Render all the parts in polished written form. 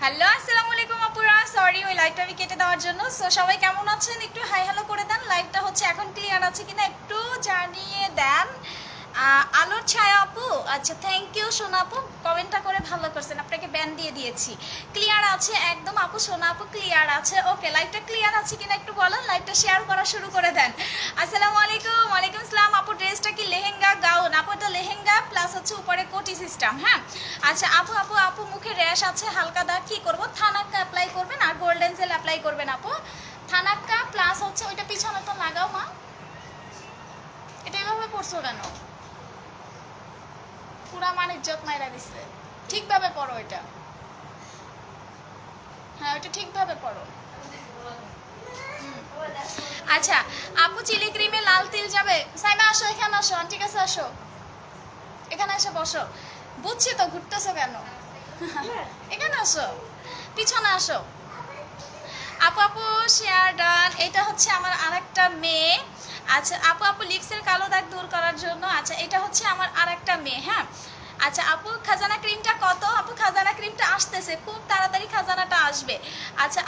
Hello আসসালামু আলাইকুম আপুরা, সরি ওই লাইভটা আমি কেটে দেওয়ার জন্য। সো সবাই কেমন আছেন? একটু হাই হ্যালো করে দেন। লাইভটা হচ্ছে এখন ক্লিয়ার আছে কিনা একটু জানিয়ে দেন। আলোর ছায়া আপু, আচ্ছা থ্যাংক ইউ সোনা আপু, কমেন্টটা করে ভালো করছেন, আপনাকে ব্যান দিয়ে দিয়েছি। ক্লিয়ার আছে একদম আপু, সোনা আপু ক্লিয়ার আছে। ওকে, লাইভটা ক্লিয়ার আছে কিনা একটু বলেন, লাইভটা শেয়ার করা শুরু করে দেন। আসসালামু আলাইকুম। ওয়ালাইকুম আসসালাম আপু, ড্রেসটা কি লেহেঙ্গা গাউন? আপু এটা লেহেঙ্গা প্লাস হচ্ছে উপরে কোটি সিস্টেম। হ্যাঁ আচ্ছা আপু, আপু মুখে র্যাশ আছে হালকা দাগ, কি করবো? থানাক্কা অ্যাপ্লাই করবেন আর গোল্ডেন জেল অ্যাপ্লাই করবেন আপু। থানাক্কা প্লাস হচ্ছে ওইটা পিছনে তো লাগাও মা, এটা এভাবে পড়ছো কেন? পুরা মানে ইজ্জত মাইরা দিচ্ছে। ঠিকভাবে পড়ো এটা, হ্যাঁ ওইটা ঠিকভাবে পড়ো। আচ্ছা আপু, চিলি ক্রিমে লাল তিল যাবে? সাইমা আসো, এখানে আসো, ঠিক আছে আসো, এখানে এসে বসো। বুঝছি তো, ঘুরতেছো কেন? এখানে আসো, পিছনে আসো। আপু শেয়ার ডান। এটা হচ্ছে আমার আরেকটা মেয়ে। আচ্ছা আপু লিপসের কালো দাগ দূর করার জন্য। আচ্ছা এটা হচ্ছে আমার আরেকটা মেয়ে। হ্যাঁ আচ্ছা আপু, খাজানা ক্রিমটা কত? আপু খাজানা ক্রিমটা আসতেছে, খুব তাড়াতাড়ি খাজানাটা আসবে। আচ্ছা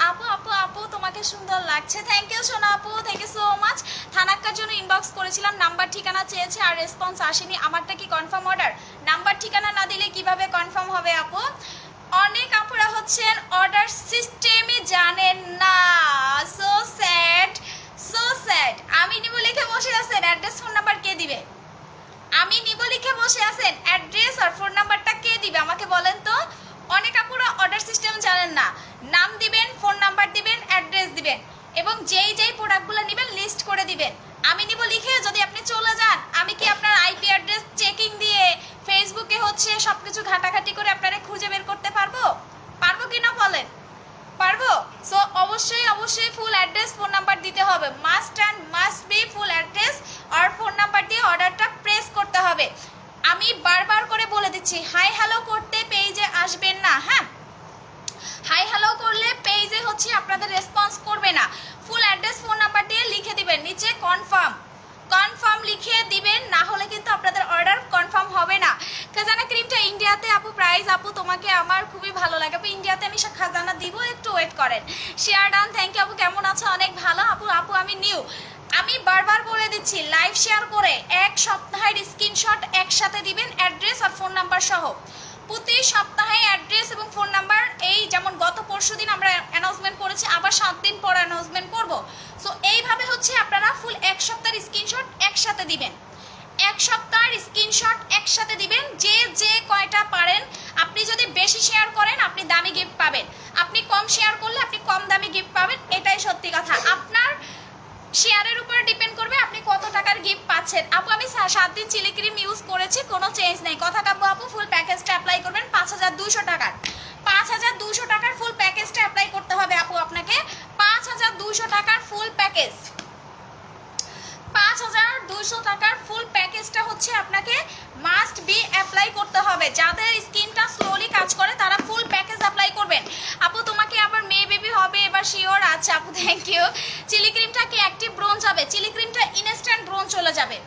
আপু তোমাকে সুন্দর লাগছে, থ্যাংক ইউ সোনা আপু, থ্যাংক ইউ সো মাচ। থানাক্কার জন্য ইনবক্স করেছিলাম, নাম্বার ঠিকানা চেয়েছে আর রেসপন্স আসেনি। আমারটা কি কনফার্ম অর্ডার? নাম্বার ঠিকানা না দিলে কিভাবে কনফার্ম হবে আপু? অনেক আপুরা হচ্ছেন অর্ডার সিস্টেমই জানেন না। So sad, so sad. আমি নিব লিখে বসে আছেন, অ্যাড্রেস ফোন নাম্বার কে দিবে? আমি নিব লিখে বসে আছেন, অ্যাড্রেস আর ফোন নাম্বারটা কে দিবে আমাকে বলেন তো? অনেক আপুরা অর্ডার সিস্টেম জানেন না। নাম দিবেন, ফোন নাম্বার দিবেন, অ্যাড্রেস দিবেন এবং যেই প্রোডাক্টগুলো নেবেন লিস্ট করে দিবেন। আমি নিব লিখে যদি আপনি চলে যান, আমি কি আপনার আইপি অ্যাড্রেস চেকিং দিয়ে ফেসবুকে হচ্ছে সবকিছু ঘাটাঘাটি করে আপনারা খুঁজে বের করতে পারবো? পারবো কি না বলেন? পারবো। সো অবশ্যই ফুল অ্যাড্রেস ফোন নাম্বার দিতে হবে, must and must be full address আর ফোন নাম্বার দিয়ে অর্ডারটা প্রেস করতে হবে। আমি বারবার করে বলে দিচ্ছি, হাই হ্যালো করতে পেজে আসবেন না। হ্যাঁ হাই হ্যালো করলে পেজে হচ্ছে আপনাদের রেসপন্স করবে না। ফুল অ্যাড্রেস ফোন নাম্বার দিয়ে লিখে দিবেন নিচে কনফার্ম, কনফার্ম লিখে দিবেন, না হলে কিন্তু আপনাদের অর্ডার কনফার্ম হবে না। খাজানা ক্রিমটা ইন্ডিয়াতে আপু প্রাইস, আপু তোমাকে আমার খুবই ভালো লাগে আপু, ইন্ডিয়াতে আমি খাজানা দিব, একটু ওয়েট করেন। শেয়ার ডান, থ্যাংক ইউ আপু, কেমন আছো? অনেক ভালো আপু আমি নিউ। আমি বারবার বলে দিচ্ছি, লাইভ শেয়ার করে এক সপ্তাহের স্ক্রিনশট একসাথে দিবেন, অ্যাড্রেস আর ফোন নাম্বার সহ। প্রতি সপ্তাহে অ্যাড্রেস এবং ফোন নাম্বার, এই যেমন গত পরশু দিন আমরা অ্যানাউন্সমেন্ট করেছি, আবার 7 দিন পর অ্যানাউন্সমেন্ট করব। সো এইভাবে হচ্ছে আপনারা ফুল এক সপ্তাহের স্ক্রিনশট একসাথে দিবেন, এক সপ্তাহের স্ক্রিনশট একসাথে দিবেন, যে কয়টা পারেন। আপনি যদি বেশি শেয়ার করেন আপনি দামি গিফট পাবেন, আপনি কম শেয়ার করলে আপনি কম দামি গিফট পাবেন, এটাই সত্যি কথা। আপনার শেয়ারের উপর ডিপেন্ড করবে আপনি কত টাকার গিফট পাচ্ছেন। আপু আমি 7 দিন চিলি ক্রিম ইউজ করেছি, কোনো চেঞ্জ নেই। কথা কাব্য আপু, ফুল প্যাকেজটা অ্যাপ্লাই করবেন 5200 টাকার, 5200 টাকার ফুল প্যাকেজটা অ্যাপ্লাই করতে হবে আপু আপনাকে। 5200 টাকার ফুল প্যাকেজ, 5200 টাকার ফুল প্যাকেজটা হচ্ছে আপনাকে মাস্ট বি অ্যাপ্লাই করতে হবে। যাদের স্কিনটা স্লোলি কাজ করে তারা ফুল প্যাকেজ অ্যাপ্লাই করবেন। আপু তোমাকে আবার মেয়ে বেবি হবে এবার শিওর? আচ্ছা আপু থ্যাংক ইউ। চিলি ক্রিমটা কি অ্যাক্টিভ ব্রোঞ্জ হবে? চিলি ক্রিমটা ইনস্ট্যান্ট ব্রোঞ্জ চলে যাবে।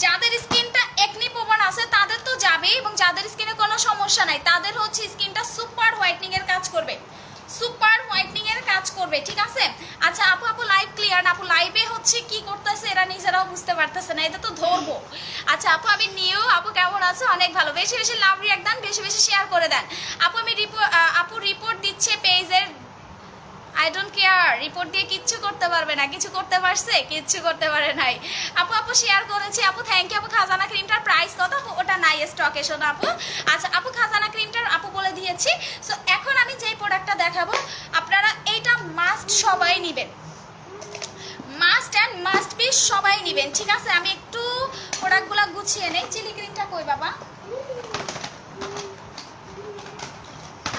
যাদের স্কিনটা একনি প্রবণ আছে তাদের তো যাবে, এবং যাদের স্কিনে কোনো সমস্যা নাই তাদের হচ্ছে স্কিনটা সুপার হোয়াইটনিং এর কাজ করবে, সুপার হোয়াইটনিং এর কাজ করবে, ঠিক আছে? আচ্ছা আপু লাইভ ক্লিয়ার না? আপু লাইভে হচ্ছে কি করতেছে এরা নিজেরাও বুঝতে পারতেছে না, এটা তো ধরবো। আচ্ছা আপু আমি নিউ। আপু কেমন আছে? অনেক ভালো। বেশি বেশি লাভ রিয়াক্ট দেন, বেশি বেশি শেয়ার করে দেন। আপু আমি রিপোর্ট দিচ্ছে পেজের। আই ডোন্ট কেয়ার, রিপোর্ট দিয়ে কিচ্ছু করতে পারবে না। কিছু করতে পারছে? কিচ্ছু করতে পারে নাই। আপু শেয়ার করেছি আপু, থ্যাংক ইউ আপু। খাজানা ক্রিমটার প্রাইস কত? ওটা নাই স্টকে শোনো আপু। আচ্ছা আপু খাজানা ক্রিমটার আপু বলে দিয়েছি। সো এখন আমি যেই প্রোডাক্টটা দেখাবো আপনারা এইটা মাস্ট সবাই নেবেন, মাস্ট অ্যান্ড মাস্ট বি সবাই নেবেন, ঠিক আছে? আমি একটু প্রোডাক্টগুলো গুছিয়ে নেই। চিলি ক্রিমটা কই বাবা?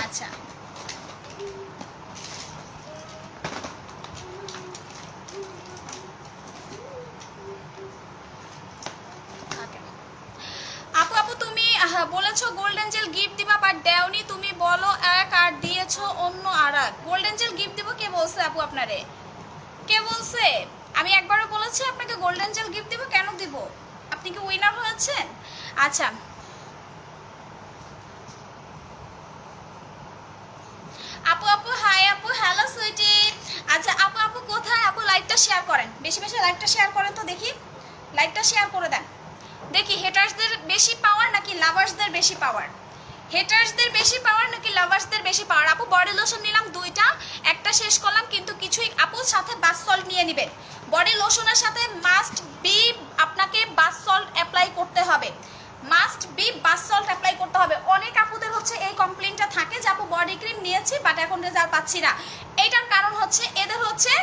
আচ্ছা আপু তুমি বলেছো গোল্ডেন জেল গিফট দিবা বাট দেওনি, তুমি বলো এক আর দিয়েছো অন্য আর এক। গোল্ডেন জেল গিফট দিব কে বলছে আপু আপনারে? কে বলছে? আমি একবারও বলেছি আপনাকে গোল্ডেন জেল গিফট দিব? কেন দিব? আপনি কি উইনার হয়েছেন? আচ্ছা শেয়ার করেন, বেশি বেশি লাইভটা শেয়ার করেন তো দেখি, লাইভটা শেয়ার করে দেন দেখি। হেটার্সদের বেশি পাওয়ার নাকি লাভার্সদের বেশি পাওয়ার? হেটার্সদের বেশি পাওয়ার নাকি লাভার্সদের বেশি পাওয়ার? আপু বডি লোশন নিলাম দুইটা, একটা শেষ করলাম কিন্তু কিছুই। আপুর সাথে বাথ সল্ট নিয়ে নেবেন। বডি লোশনের সাথে মাস্ট বি আপনাকে বাথ সল্ট অ্যাপ্লাই করতে হবে, must be bath salt apply করতে হবে। অনেক আপুদের হচ্ছে এই কমপ্লেনটা থাকে যে আপু বডি ক্রিম নিয়েছি বাট এখন রেজাল্ট পাচ্ছি না। এইটার কারণ হচ্ছে এদের হচ্ছে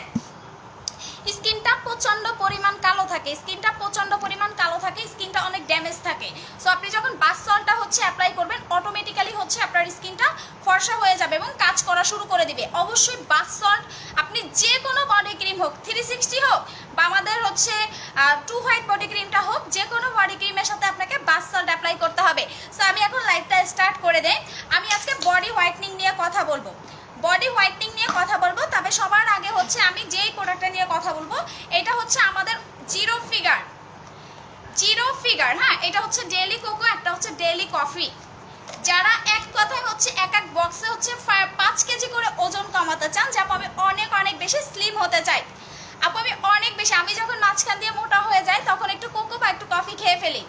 স্কিনটা প্রচন্ড পরিমাণ কালো থাকে, স্কিনটা প্রচন্ড পরিমাণ কালো থাকে, স্কিনটা অনেক ড্যামেজ থাকে। সো আপনি যখন বাথ সল্টটা হচ্ছে অ্যাপ্লাই করবেন অটোমেটিক্যালি হচ্ছে আপনার স্কিনটা ফর্সা হয়ে যাবে এবং কাজ করা শুরু করে দিবে। অবশ্যই বাথ সল্ট আপনি যে কোনো বডি ক্রিম হোক, 360 হোক বা আমাদের হচ্ছে 2 হোয়াইট বডি ক্রিমটা হোক, যে কোনো বডি ক্রিমের সাথে আপনাকে বাথ সল্ট অ্যাপ্লাই করতে হবে। সো আমি এখন লাইভটা স্টার্ট করে দেই। আমি আজকে বডি হোয়াইটনিং নিয়ে কথা বলবো, বডি হোয়াইটনিং নিয়ে কথা বলবো। তবে সবার আগে হচ্ছে আমি যেই প্রোডাক্টটা নিয়ে কথা বলবো এটা হচ্ছে আমাদের জিরো ফিগার, হ্যাঁ এটা হচ্ছে ডেইলি কোকো, একটা হচ্ছে ডেইলি কফি। যারা এক কথায় হচ্ছে এক এক বক্সে হচ্ছে 5 কেজি করে ওজন কমাতে চান, যে আপু আমি অনেক অনেক বেশি স্লিম হতে চাই, আপু আমি অনেক বেশি, আমি যখন মাঝখান দিয়ে মোটা হয়ে যাই তখন একটু কোকো বা একটু কফি খেয়ে ফেলি,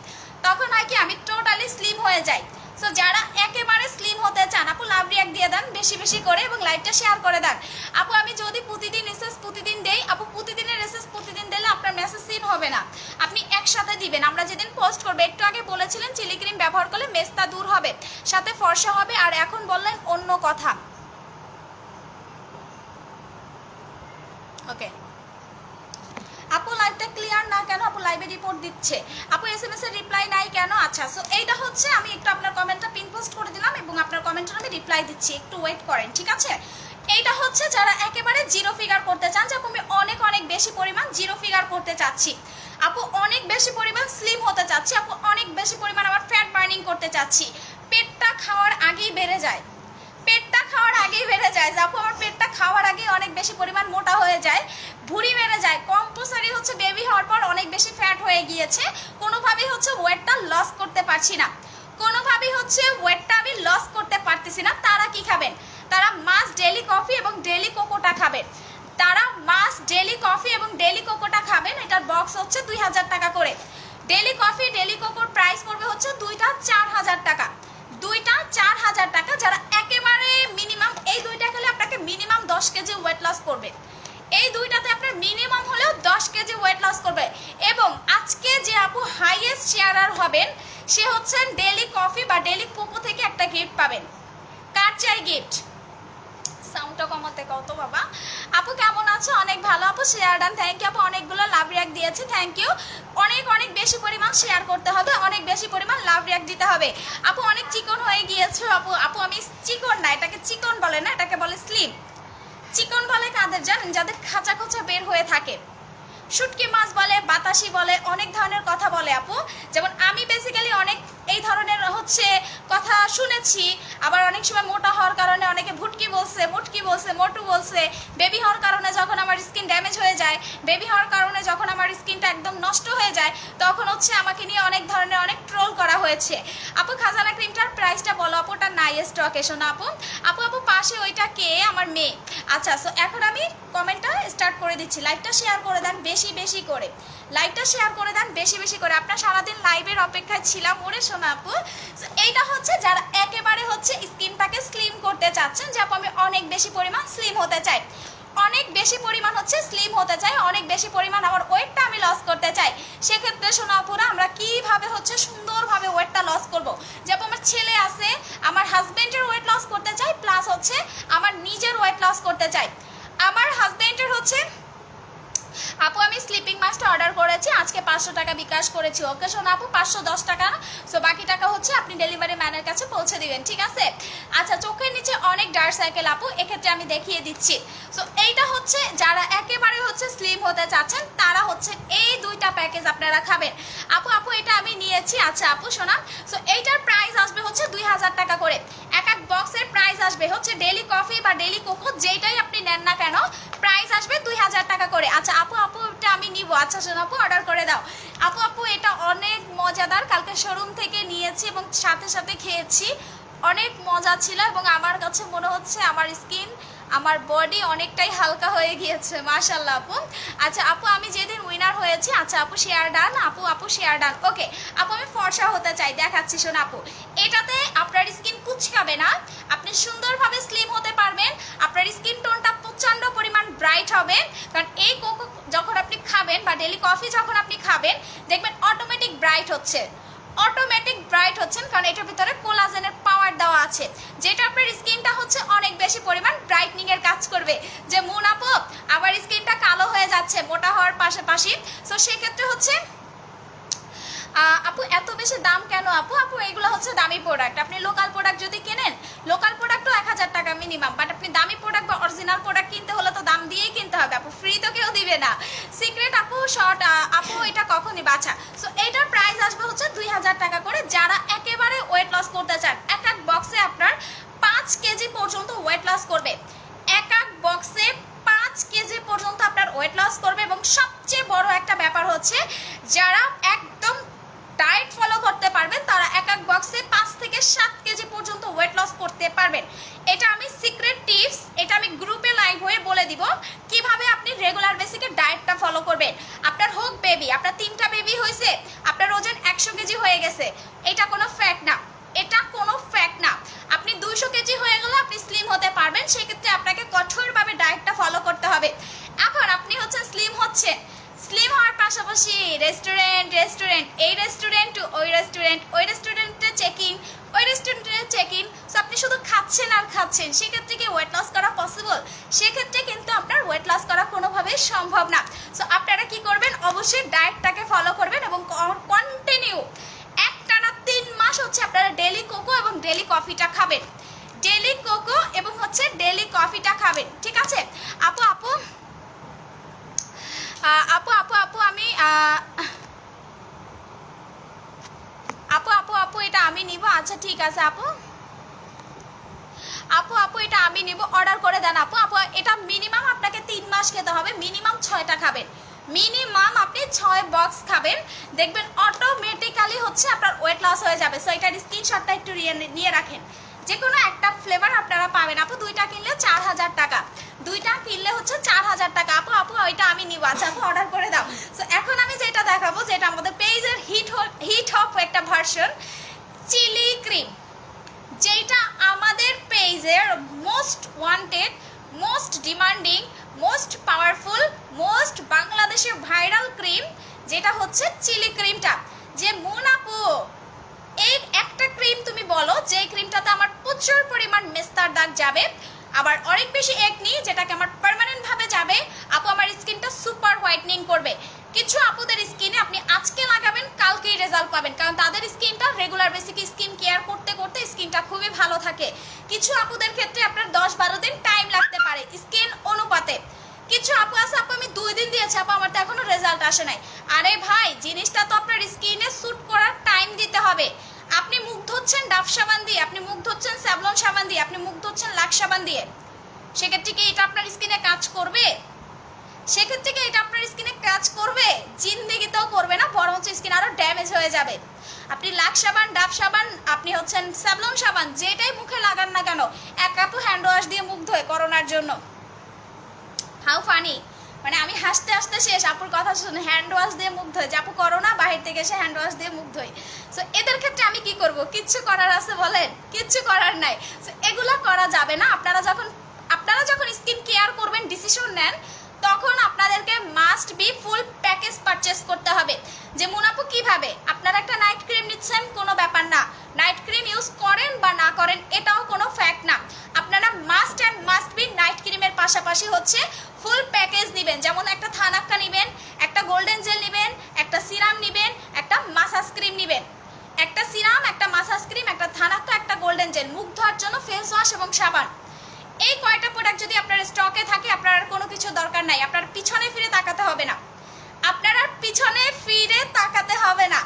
তখন হয় কি আমি টোটালি স্লিম হয়ে যাই। সো যারা একেবারে স্লিম হতে চান আপু লাভ রিয়াক্ট দিয়ে দেন বেশি বেশি করে এবং লাইভটা শেয়ার করে দেন। আপু আমি যদি প্রতিদিন মেসেজ প্রতিদিন দেই, আপু প্রতিদিনের মেসেজ প্রতিদিন দিলে আপনার মেসেজ সিন হবে না, আপনি একসাথে দিবেন। আমরা যেদিন পোস্ট করবো, একটু আগে বলেছিলেন চিলি ক্রিম ব্যবহার করলে মেস্তা দূর হবে, সাথে ফর্সা হবে, আর এখন বললেন অন্য কথা। ওকে আপু লাইভটা ক্লিয়ার না কেন? আপু লাইভে রিপোর্ট দিচ্ছে, আপু এসএমএস এর রিপ্লাই নাই কেন? আচ্ছা সো এইটা হচ্ছে আমি একটু আপনার কমেন্টটা পিন পোস্ট করে দিলাম এবং আপনার কমেন্টের আমি রিপ্লাই দিচ্ছি, একটু ওয়েট করেন ঠিক আছে। এইটা হচ্ছে যারা একেবারে জিরো ফিগার করতে চান, যে আপু আমি অনেক অনেক বেশি পরিমাণ জিরো ফিগার করতে চাচ্ছি, আপু অনেক বেশি পরিমাণ স্লিম হতে চাচ্ছি, আপু অনেক বেশি পরিমাণ আমার ফ্যাট বার্নিং করতে চাচ্ছি, পেটটা খাওয়ার আগেই বেড়ে যায়, পেটটা খাওয়ার আগেই বেড়ে যায়, যে আপু আমার পেটটা খাওয়ার আগেই অনেক বেশি পরিমাণ মোটা হয়ে যায়, ভুঁড়ি বেড়ে যায়, কম্পালসারি হচ্ছে বেবি হওয়ার পর অনেক বেশি ফ্যাট হয়ে গিয়েছে, কোনোভাবেই হচ্ছে ওয়েটটা লস করতে পারছি না, কোনোভাবেই হচ্ছে ওয়েটটা আমি লস করতে পারতেছি না। তারা কি খাবেন? তারা মাস্ট ডেইলি কফি এবং ডেইলি কোকোটা খাবেন, তারা মাস্ট ডেইলি কফি এবং ডেইলি কোকোটা খাবেন। এটার বক্স হচ্ছে 2000 টাকা করে। ডেইলি কফি ডেইলি কোকোর প্রাইস পড়বে হচ্ছে দুইটা 4000 টাকা, দুইটা 4000 টাকা। যারা একেবারে মিনিমাম এই দুইটা খেলে আপনাকে মিনিমাম 10 কেজি ওয়েট লস করবে, এই দুইটাতে আপনার মিনিমাম হলেও 10 কেজি ওয়েট লস করবে। এবং আজকে যে আপু হাইয়েস্ট শেয়ারার হবেন সে হচ্ছেন ডেইলি কফি বা ডেইলি কোকো থেকে একটা গিফট পাবেন। কার চাই গিফট? সাউন্ডটা কমাতে কত বাবা। আপু কেমন আছো? অনেক ভালো আপু, শেয়ার ডান, থ্যাংক ইউ আপু, অনেকগুলো লাভ রিয়াক্ট দিয়েছে, থ্যাংক ইউ। অনেক অনেক বেশি পরিমাণ শেয়ার করতে হবে, অনেক বেশি পরিমাণ লাভ রিয়াক্ট দিতে হবে। আপু অনেক চিকন হয়ে গিয়েছো আপু, আপু আমি চিকন না, এটাকে চিকন বলে না, এটাকে বলে স্লিম। চিকন বলে কাদের জানেন? যাদের খাঁচা খোঁচা বের হয়ে থাকে, শুটকি মাছ বলে, বাতাসি বলে, অনেক ধরনের কথা বলে আপু। যেমন আমি বেসিক্যালি অনেক এই ধরনের হচ্ছে কথা শুনেছি, আবার অনেক সময় মোটা হওয়ার কারণে অনেকে ভুটকি বলছে, মুটকি বলছে, মোটু বলছে, বেবি হওয়ার কারণে যখন আমার স্কিন ড্যামেজ হয়ে যায়, বেবি হওয়ার কারণে যখন আমার স্কিনটা একদম নষ্ট হয়ে যায়, তখন হচ্ছে আমাকে নিয়ে অনেক ধরনের অনেক ট্রোল করা হয়েছে। আপু খাজানা ক্রিমটার প্রাইসটা বলো আপু, ওটা নাই স্টকে শোনা আপু। আপু আপু পাশে ওইটা কে? আমার মেয়ে। আচ্ছা সো এখন আমি কমেন্টটা স্টার্ট করে দিচ্ছি, লাইভটা শেয়ার করে দেন বেশি বেশি করে, লাইভটা শেয়ার করে দেন বেশি বেশি করে। আপনার সারাদিন লাইভের অপেক্ষায় ছিলাম ওরে শোনা আপু। এইটা হচ্ছে যারা একেবারে হচ্ছে স্কিনটাকে স্লিম করতে চাচ্ছেন, যে আপু আমি অনেক বেশি পরিমাণ স্লিম হতে চাই, অনেক বেশি পরিমাণ হচ্ছে স্লিম হতে চাই, অনেক বেশি পরিমাণ আমার ওয়েটটা আমি লস করতে চাই, সেক্ষেত্রে শোনা আপুরা আমরা কিভাবে হচ্ছে সুন্দরভাবে ওয়েটটা লস করব। যেমন আমার ছেলে আছে, আমার হাজবেন্ডের ওয়েট লস করতে চাই, প্লাস হচ্ছে আমার নিজের ওয়েট লস করতে চাই। আমার হাজবেন্ডের হচ্ছে আপু আমি স্লিপিং মাস্কটা অর্ডার করেছি, আজকে 500 টাকা বিকাশ করেছি। ওকে শোনা আপু 510 টাকা, সো বাকি টাকা হচ্ছে আপনি ডেলিভারি ম্যানের কাছে পৌঁছে দিবেন, ঠিক আছে। আচ্ছা চোখের নিচে অনেক ডার্ক সার্কেল আপু, এক্ষেত্রে আমি দেখিয়ে দিচ্ছি। সো এইটা হচ্ছে যারা একেবারে হচ্ছে স্লিম হতে চাচ্ছেন তারা হচ্ছে এই দুইটা প্যাকেজ আপনারা খাবেন। আপু আপু এটা আমি নিয়েছি। আচ্ছা আপু শোনা, সো এইটার প্রাইস আসবে হচ্ছে 2000 টাকা করে, এক এক বক্সের প্রাইস আসবে হচ্ছে ডেইলি কফি বা ডেইলি কোকো যেটাই আপনি নেন না কেন প্রাইস আসবে 2000 টাকা করে। আচ্ছা আপু আপু এটা আমি নিব। আচ্ছা শোনো আপু অর্ডার করে দাও। আপু আপু এটা অনেক মজাদার, কালকে শোরুম থেকে নিয়েছি এবং সাথে সাথে খেয়েছি, অনেক মজা ছিল এবং আমার কাছে মনে হচ্ছে আমার স্কিন আমার বডি অনেকটাই হালকা হয়ে গিয়েছে মাশাআল্লাহ আপু। আচ্ছা আপু আমি যেদিন উইনার হয়েছি, আচ্ছা আপু শেয়ার ডান, আপু শেয়ার ডান। ওকে আপু আমি ফর্সা হতে চাই, দেখাচ্ছি শোন আপু। এটাতে আপনার স্কিন কুচকাবে না, আপনি সুন্দরভাবে স্লিম হতে পারবেন, আপনার স্কিন টোনটা প্রচণ্ড পরিমাণ ব্রাইট হবে। কারণ এই কোকো যখন আপনি খাবেন বা ডেলি কফি যখন আপনি খাবেন দেখবেন অটোমেটিক ব্রাইট হচ্ছে, অটোমেটিক ব্রাইট হচ্ছেন, কারণ এটার ভিতরে কোলাজেনের পাওয়ার দেওয়া আছে, যেটা আপনার স্কিনটা হচ্ছে অনেক বেশি পরিমাণ ব্রাইটনিং এর কাজ করবে। যে মুন আপু আমার স্কিনটা কালো হয়ে যাচ্ছে মোটা হওয়ার পাশাপাশি, সো সেক্ষেত্রে হচ্ছে আপু এত বেশি দাম কেন আপু? আপু এগুলো হচ্ছে দামি প্রোডাক্ট, আপনি লোকাল প্রোডাক্ট যদি কেনেন, লোকাল প্রোডাক্টও 1000 টাকা মিনিমাম, বাট আপনি দামি প্রোডাক্ট বা অরিজিনাল প্রোডাক্ট কিনতে হলে তো দাম দিয়েই কিনতে হবে আপু, ফ্রি তো কেউ দিবে না। সিক্রেট আপু শর্ট আপু এটা কখন নিবা? আচ্ছা সো এটার প্রাইস আসবে হচ্ছে 2000 টাকা করে, যারা একেবারে ওয়েট লস করতে চান। এক এক বক্সে আপনার 5 কেজি পর্যন্ত ওয়েট লস করবে, এক এক বক্সে 5 কেজি পর্যন্ত আপনার ওয়েট লস করবে। এবং সবচেয়ে বড় একটা ব্যাপার হচ্ছে যারা একদম ডায়েট ফলো করতে পারবেন তারা এক এক বক্সে 5 থেকে 7 কেজি পর্যন্ত ওয়েট লস করতে পারবেন। এটা আমি সিক্রেট টিপস, এটা আমি গ্রুপে লাইভ হয়ে বলে দিব কিভাবে আপনি রেগুলার বেসিকে ডায়েটটা ফলো করবেন। আপনার হোক বেবি, আপনার 3টা বেবি হয়েছে, আপনার ওজন 100 কেজি হয়ে গেছে, এটা কোনো ফ্যাক্ট না, এটা কোনো ফ্যাক্ট না। আপনি 200 কেজি হয়ে গেলে আপনি স্লিম হতে পারবেন, সেক্ষেত্রে আপনাকে কঠোরভাবে ডায়েটটা ফলো করতে হবে। এখন আপনি হচ্ছে স্লিম হচ্ছেন, স্লিম হওয়ার পাশাপাশি রেস্টুরেন্ট এই রেস্টুরেন্ট টু ওই রেস্টুরেন্টে চেকিং, ওই রেস্টুরেন্টে চেকিং, সো আপনি শুধু খাচ্ছেন আর খাচ্ছেন, সেক্ষেত্রে কি ওয়েট লস করা পসিবল? সেক্ষেত্রে কিন্তু আপনার ওয়েট লস করা কোনোভাবেই সম্ভব না। সো আপনারা কি করবেন, অবশ্যই ডায়েটটাকে ফলো করবেন এবং কন্টিনিউ একটানা 3 মাস হচ্ছে আপনারা ডেলি কোকো এবং ডেলি কফিটা খাবেন, ডেলি কোকো এবং হচ্ছে ডেলি কফিটা খাবেন, ঠিক আছে? আপু আপু আপু আপু আপু আমি আপু আপু আপু এটা আমি নিব। আচ্ছা ঠিক আছে আপু, আপু আপু এটা আমি নিব, অর্ডার করে দেন আপু। আপু এটা মিনিমাম আপনাকে 3 মাস খেতে হবে, মিনিমাম 6টা খাবেন, মিনিমাম আপনি 6 বক্স খাবেন, দেখবেন অটোমেটিক্যালি হচ্ছে আপনার ওয়েট লস হয়ে যাবে। সো এটার স্ক্রিনশটটা একটু নিয়ে রাখেন। যে কোনো একটা ফ্লেভার আপনারা পাবেন আপু, 2টা কিনলে 4000 টাকা, 2টা কিনলে হচ্ছে 4000 টাকা। আপু আপু ওইটা আমি নিব। আচ্ছা আপু অর্ডার করে দাও। সো এখন আমি যেটা দেখাবো, যেটা আমাদের পেজের হিট অফ একটা ভার্সন, চিলি ক্রিম, যেটা আমাদের পেজের most wanted, most demanding, most powerful, most বাংলাদেশের ভাইরাল ক্রিম, যেটা হচ্ছে চিলি ক্রিমটা। যে মুন আপু এই একটা ক্রিম তুমি বলো যে ক্রিমটাতে আমার প্রচুর পরিমাণ মেস্তার দাগ যাবে, আবার অনেক বেশি একনি যেটাকে আমার পার্মানেন্ট ভাবে যাবে, আপু আমার স্কিনটা সুপার হোয়াইটনিং করবে। কিছু আপুদের স্কিনে আপনি আজকে লাগাবেন কালকেই রেজাল্ট পাবেন, কারণ তাদের স্কিনটা রেগুলার বেসিকে স্কিন কেয়ার করতে করতে স্কিনটা খুবই ভালো থাকে। কিছু আপুদের ক্ষেত্রে আপনার 10-12 দিন টাইম লাগতে পারে স্কিন অনুপাতে। কিছু আপু আছে আপু আমি 2 দিন দিয়েছি আপু আমার তো এখনো রেজাল্ট আসে নাই। আরে ভাই জিনিসটা তো আপনার স্কিনে স্যুট করার টাইম দিতে হবে। আপনি মুগ্ধ হচ্ছেন ডাভ সাবান দিয়ে, আপনি মুগ্ধ হচ্ছেন স্যাভলন সাবান দিয়ে, আপনি মুগ্ধ হচ্ছেন লাক্স সাবান দিয়ে, সেক্ষেত্রে কি এটা আপনার স্কিনে কাজ করবে? সেক্ষেত্রে কি এটা আপনার স্কিনে কাজ করবে? জিন্দেগিতেও করবে না, বরং স্কিন আরো ড্যামেজ হয়ে যাবে। আপনি লাক্স সাবান, ডাভ সাবান, আপনি হচ্ছেন স্যাভলন সাবান, যেটাই মুখে লাগান না কেন, এক আপু হ্যান্ড ওয়াশ দিয়ে মুখ ধোয় করোনার জন্য। হাউ ফানি, মানে আমি হাসতে হাসতে শেষ আপুর কথা শুনে, হ্যান্ড ওয়াশ দিয়ে মুখ ধোয়, যে আপু করোনা বাহির থেকে এসে হ্যান্ড ওয়াশ দিয়ে মুখ ধোয়। সো এদের ক্ষেত্রে আমি কি করব? কিচ্ছু করার আছে বলেন? কিচ্ছু করার নাই। সো এগুলো করা যাবে না। আপনারা যখন স্কিন কেয়ার করবেন, ডিসিশন নেন, তখন আপনাদেরকে must be full package purchase করতে হবে। যে মুনাপু কিভাবে আপনারা একটা নাইট ক্রিম নিচ্ছেন, কোনো ব্যাপার না, নাইট ক্রিম ইউজ করেন বা না করেন এটাও কোনো ফ্যাক্ট না। আপনারা must and must B night ক্রিমের পাশাপাশি হচ্ছে ফুল প্যাকেজ নেবেন। যেমন একটা থানাক্কা নেবেন, একটা গোল্ডেন জেল নেবেন, একটা সিরাম নেবেন, একটা মাসাজ ক্রিম নেবেন। একটা সিরাম, একটা মাসাজ ক্রিম, একটা থানাক্কা, একটা গোল্ডেন জেল, মুখ ধোয়ার জন্য ফেস ওয়াশ এবং সাবান। এই কয়টা প্রোডাক্ট যদি আপনার স্টকে থাকে, আপনার আর কোনো কিছু দরকার নাই, আপনার পিছনে ফিরে তাকাতে হবে না, আপনার আর পিছনে ফিরে তাকাতে হবে না।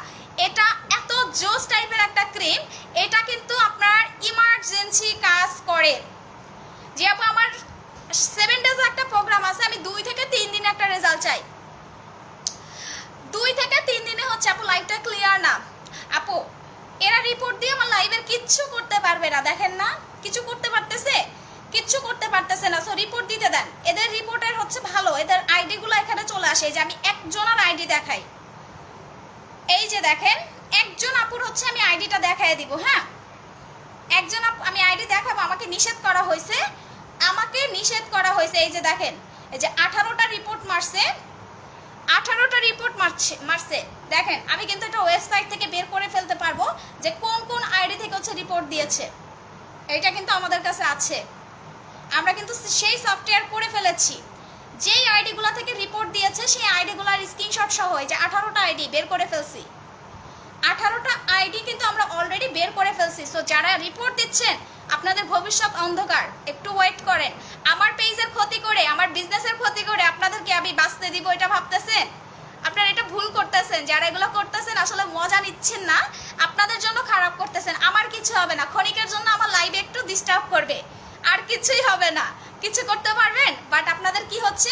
এটা এত জোস টাইপের একটা ক্রিম, এটা কিন্তু আপনার ইমার্জেন্সি কাজ করে। যে আপু আমার 7 ডেজ একটা প্রোগ্রাম আছে, আমি 2 থেকে 3 দিনে একটা রেজাল্ট চাই, 2 থেকে 3 দিনে হচ্ছে আপু লাইভটা ক্লিয়ার না। আপু এরা রিপোর্ট দিয়ে আমার লাইভের কিচ্ছু করতে পারবে না, দেখেন না কিছু করতে পারতেছে, কিচ্ছু করতে পারতেছে না। সো রিপোর্ট দিতে দেন। এদের রিপোর্টের হচ্ছে ভালো, এদের আইডিগুলো এখানে চলে আসে। যে আমি একজনের আইডি দেখাই, এই যে দেখেন একজন আপুর হচ্ছে আমি আইডিটা দেখাই দিব। হ্যাঁ, একজন আমি আইডি দেখাবো, আমাকে নিষেধ করা হয়েছে, আমাকে নিষেধ করা হয়েছে। এই যে দেখেন, এই যে 18টা রিপোর্ট মারছে, 18টা রিপোর্ট মারছে। দেখেন আমি কিন্তু এটা ওয়েবসাইট থেকে বের করে ফেলতে পারবো যে কোন কোন আইডি থেকে হচ্ছে রিপোর্ট দিয়েছে। এটা কিন্তু আমাদের কাছে আছে, আমরা কিন্তু সেই সফটওয়্যার করে ফেলেছি। যেই আইডিগুলো থেকে রিপোর্ট দিয়েছে সেই আইডিগুলোর স্ক্রিনশট সহ এই যে 18টা আইডি বের করে ফেলছি। 18টা আইডি কিন্তু আমরা অলরেডি বের করে ফেলছি। সো যারা রিপোর্ট দিচ্ছেন আপনাদের ভবিষ্যৎ অন্ধকার, একটু ওয়েট করেন। আমার পেজের ক্ষতি করে, আমার বিজনেসের ক্ষতি করে আপনাদেরকে আমি বাঁচতে দিব এটা ভাবতেছেন? আপনারা এটা ভুল করতেছেন। যারা এগুলো করতেছেন আসলে মজা নিচ্ছেন না, আপনাদের জন্য খারাপ করতেছেন। আমার কিছু হবে না, ক্ষণিকের জন্য আমার লাইভে একটু ডিস্টার্ব করবে, আর কিছুই হবে না। কিছু করতে পারবেন, বাট আপনাদের কি হচ্ছে,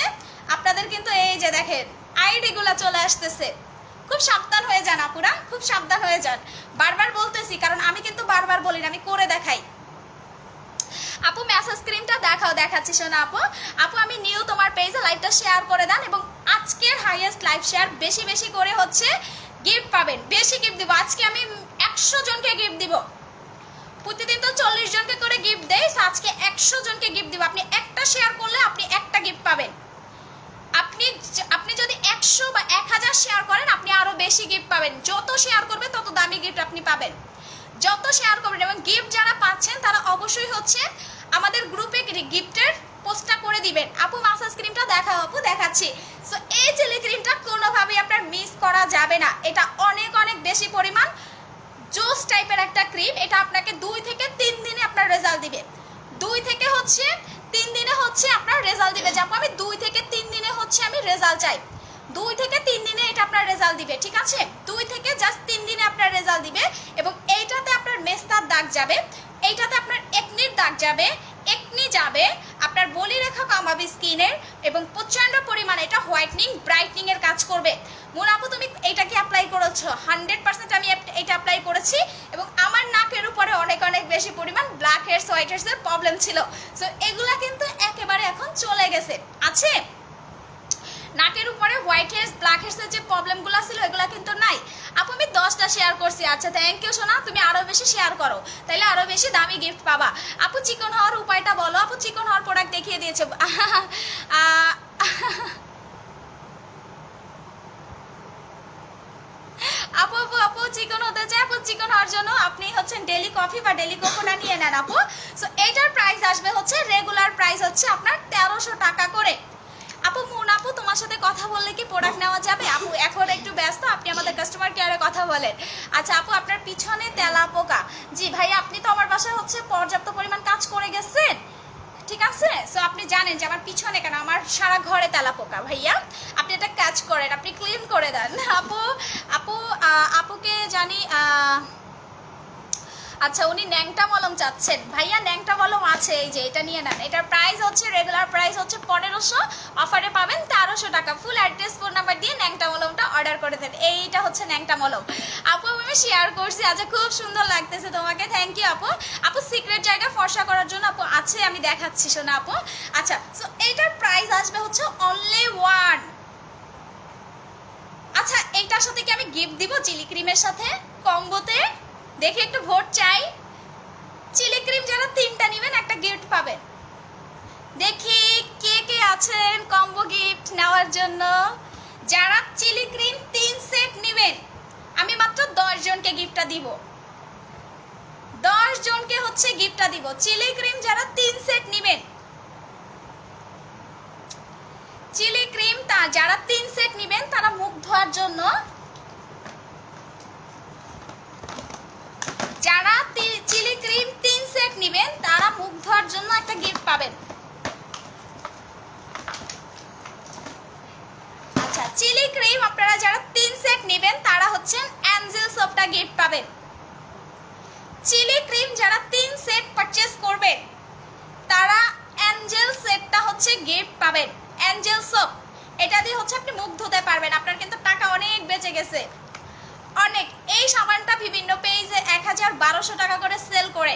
আপনাদের কিন্তু এই যে দেখেন আইডিগুলো চলে আসতেছে। খুব সাবধান হয়ে যান আপুরা, খুব সাবধান হয়ে যান। বারবার বলতেছি, কারণ আমি কিন্তু বারবার বলি না, আমি করে দেখাই। আপু মেসেজ স্ক্রিনটা দেখাও, দেখাচ্ছি শোনা আপু। আপু আমি নিউ তোমার পেজে লাইভটা শেয়ার করে দেন, এবং আজকের হাইয়েস্ট লাইভ শেয়ার বেশি বেশি করে হচ্ছে গিফট পাবেন। বেশি গিফট দিব আজকে, আমি 100 জনকে গিফট দিব। প্রতিদিন তো 40 জনকে করে গিফট দেই, আজকে 100 জনকে গিফট দিব। আপনি একটা শেয়ার করলে আপনি একটা গিফট পাবেন। আপনি যদি 100 বা 1000 শেয়ার করেন আপনি আরো বেশি গিফট পাবেন। যত শেয়ার করবে তত দামি গিফট আপনি পাবেন, যত শেয়ার করবেন। এবং গিফট যারা পাচ্ছেন তারা অবশ্যই হচ্ছে আমাদের গ্রুপে গিফটের পোস্টটা করে দিবেন। আপু মাসাজ ক্রিমটা দেখাও আপু, দেখাচ্ছি। সো এই চিলি ক্রিমটা কোনোভাবেই আপনার মিস করা যাবে না। এটা অনেক অনেক বেশি পরিমাণ জোস টাইপের একটা ক্রিম। এটা আপনাকে 2 থেকে 3 দিনে আপনার রেজাল্ট দিবে। 2 থেকে হচ্ছে 3 দিনে হচ্ছে আপনার রেজাল্ট দিবে। যেমন আমি 2 থেকে 3 দিনে হচ্ছে আমি রেজাল্ট চাই, 2 থেকে 3 দিনে এটা আপনার রেজাল্ট দিবে। ঠিক আছে, 2 থেকে জাস্ট 3 দিনে আপনার রেজাল্ট দিবে। এবং এইটাতে আপনার মেস্তার দাগ যাবে, এইটাতে আপনার একনির দাগ যাবে, একনি যাবে, আপনার বলি রেখা কমাবে স্কিনের, এবং প্রচন্ড পরিমাণে এটা হোয়াইটনিং ব্রাইটনিং এর কাজ করবে। আপু তুমি এটা কি অ্যাপ্লাই করেছো? 100% আমি এটা অ্যাপ্লাই করেছি, এবং আমার নাকের উপরে অনেক অনেক বেশি পরিমাণ ব্ল্যাক হেডস হোয়াইট হেডস এর প্রবলেম ছিল। সো এগুলা কিন্তু একেবারে এখন চলে গেছে। আছে নাকের উপরে হোয়াইট হেডস ব্ল্যাক হেডস এর যে প্রবলেমগুলো ছিল এগুলা কিন্তু নাই। আপু আমি 10টা শেয়ার করছি। আচ্ছা থ্যাংক ইউ সোনা, তুমি আরো বেশি শেয়ার করো, তাইলে আরো বেশি দামি গিফট পাবা। আপু চিকন হওয়ার উপায়টা বলো। আপু চিকন হওয়ার প্রোডাক্ট দেখিয়ে দিয়েছে। আপু আপু আপু চিকন হতে চাই, আপু চিকন হওয়ার জন্য আপনি হচ্ছে ডেলি কফি বা ডেলি কোকোটা নিয়ে নেন আপু। সো এইটার প্রাইস আসবে হচ্ছে, রেগুলার প্রাইস হচ্ছে আপনার 1300 টাকা করে। আপু আপু তোমার সাথে কথা বললে কি প্রোডাক্ট নেওয়া যাবে? আপু এখন একটু ব্যস্ত, আপনি আমাদের কাস্টমার কেয়ারে কথা বলেন। আচ্ছা আপু আপনার পিছনে তেলা পোকা, জি ভাই আপনি তো আমার বাসায় হচ্ছে পর্যাপ্ত পরিমাণ কাজ করে গেছেন, ঠিক আছে। সো আপনি জানেন যে আমার পিছনে কেন, আমার সারা ঘরে তেলা পোকা। ভাইয়া আপনি একটা কাজ করেন, আপনি ক্লিন করে দেন। আপু আপু আপুকে জানি, আচ্ছা উনি ন্যাংটা মলম চাচ্ছেন। ভাইয়া ন্যাংটা মলম আছে, এই যে এটা নিয়ে নেন। এটার প্রাইস হচ্ছে, রেগুলার প্রাইস হচ্ছে 1500, অফারে পাবেন 1300 টাকা। ফুল অ্যাড্রেস ফোন নাম্বার দিয়ে ন্যাংটা মলমটা অর্ডার করে দেন। এইটা হচ্ছে ন্যাংটা মলম। আপু আমি শেয়ার করছি। আচ্ছা খুব সুন্দর লাগতেছে তোমাকে, থ্যাংক ইউ আপু। আপু সিক্রেট জায়গা ফর্সা করার জন্য আপু আছে, আমি দেখাচ্ছি শোনা আপু। আচ্ছা সো এইটার প্রাইস আসবে হচ্ছে অনলি 1। আচ্ছা এইটার সাথে কি আমি গিফট দিব চিলি ক্রিমের সাথে কম্বোতে? দেখি একটু ভোট চাই। চিলি ক্রিম যারা 3টা নেবেন একটা গিফট পাবেন। দেখি কে কে আছেন কম্বো গিফট নেওয়ার জন্য। যারা চিলি ক্রিম 3 সেট নেবেন আমি মাত্র 10 জনকে গিফটটা দিব। 10 জনকে হচ্ছে গিফটটা দিব। চিলি ক্রিম যারা 3 সেট নেবেন, চিলি ক্রিম যারা 3 সেট নেবেন তারা মুখ ধোয়ার জন্য, যারা চিলি ক্রিম 3 সেট নেবেন তারা মুখ ধোয়ার জন্য একটা গিফট পাবেন। আচ্ছা চিলি ক্রিম আপনারা যারা 3 সেট নেবেন তারা হচ্ছেন অ্যাঞ্জেল সোপটা গিফট পাবেন। চিলি ক্রিম যারা 3 সেট পারচেজ করবেন তারা অ্যাঞ্জেল সেটটা হচ্ছে গিফট পাবেন। অ্যাঞ্জেল সোপ এটা দিয়ে হচ্ছে আপনি মুখ ধুতে পারবেন। আপনার কিন্তু টাকা অনেক বেঁচে গেছে, অনেক। এই সাবানটা বিভিন্ন পেজে 1000-1200 টাকা করে সেল করে,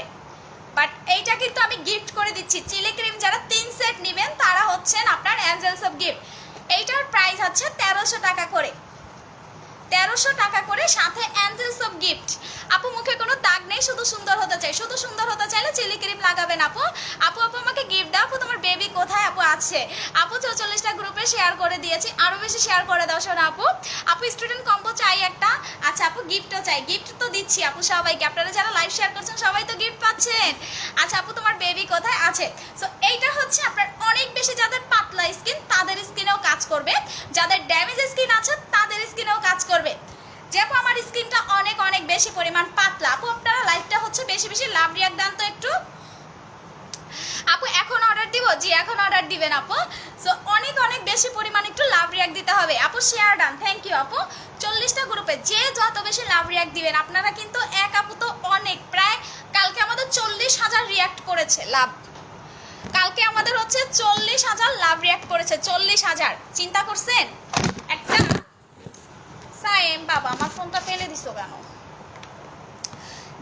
বাট এইটা কিন্তু আমি গিফট করে দিচ্ছি। চিলি ক্রিম যারা 3 সেট নেবেন তারা হচ্ছেন আপনার অ্যাঞ্জেলস অফ গিফট। এইটার প্রাইস হচ্ছে 1300 টাকা করে, 1300 টাকা করে, সাথে অ্যাঞ্জেলস অফ গিফট। আপু মুখে কোনো দাগ নেই, শুধু সুন্দর হতে চাই। শুধু সুন্দর হতে চাইলে চিলি ক্রিম লাগাবেন আপু। আপু আপু আমাকে গিফট দাও আপু, তোমার বেবি কোথায় আপু? আছে আপু, 44টা গ্রুপে শেয়ার করে দিয়েছি, আরো বেশি শেয়ার করে দাও শোনা আপু। আপু স্টুডেন্ট কম্বো চাই একটা। আচ্ছা আপু গিফটও চাই, গিফট তো দিচ্ছি আপু সবাইকে, আপনারা যারা লাইভ শেয়ার করছেন সবাই তো গিফট পাচ্ছেন। আচ্ছা আপু তোমার বেবি কোথায়? আছে। সো এইটা হচ্ছে আপনার অনেক বেশি যাদের পাতলা স্কিন তাদের স্কিনেও কাজ করবে, যাদের ড্যামেজ স্কিন আছে তাদের স্কিনেও কাজ করবে। যে আপু আমার স্কিনটা অনেক অনেক বেশি পরিমাণ পাতলা, আপু আপনারা লাইভটা হচ্ছে বেশি বেশি লাভ রিয়াক্ট দেন তো একটু। আপু এখন অর্ডার দিব? জি এখন অর্ডার দিবেন আপু। সো অনেক অনেক বেশি পরিমাণ একটু লাভ রিয়াক্ট দিতে হবে আপু। শেয়ার ডান, থ্যাংক ইউ আপু। 40টা গ্রুপে যে যত বেশি লাভ রিয়াক্ট দিবেন আপনারা কিন্তু, এক আপু তো অনেক, প্রায় কালকে আমাদের 40,000 রিয়াক্ট করেছে লাভ। কালকে আমাদের হচ্ছে 40,000 লাভ রিয়াক্ট করেছে, 40,000। চিন্তা করছেন? একটা সাইম বাবা আমার ফোনটা ফেলে দিছো কেন?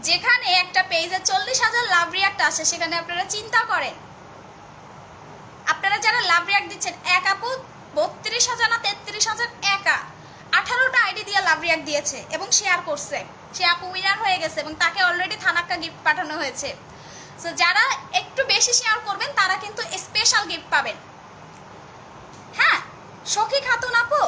যেখানে একটা পেজে 40,000 লাভ রিয়াক্ট আসে সেখানে আপনারা চিন্তা করেন, আপনারা যারা লাভ রিয়াক্ট দিচ্ছেন, এক আপু 32,000 না 33,000 একা 18টা আইডি দিয়ে লাভ রিয়াক্ট দিয়েছে এবং শেয়ার করছে। সে আপু উইনার হয়ে গেছে এবং তাকে অলরেডি থানাক্কা গিফট পাঠানো হয়েছে। সো যারা একটু বেশি শেয়ার করবেন তারা কিন্তু স্পেশাল গিফট পাবেন। হ্যাঁ সখী খাতুন আপু,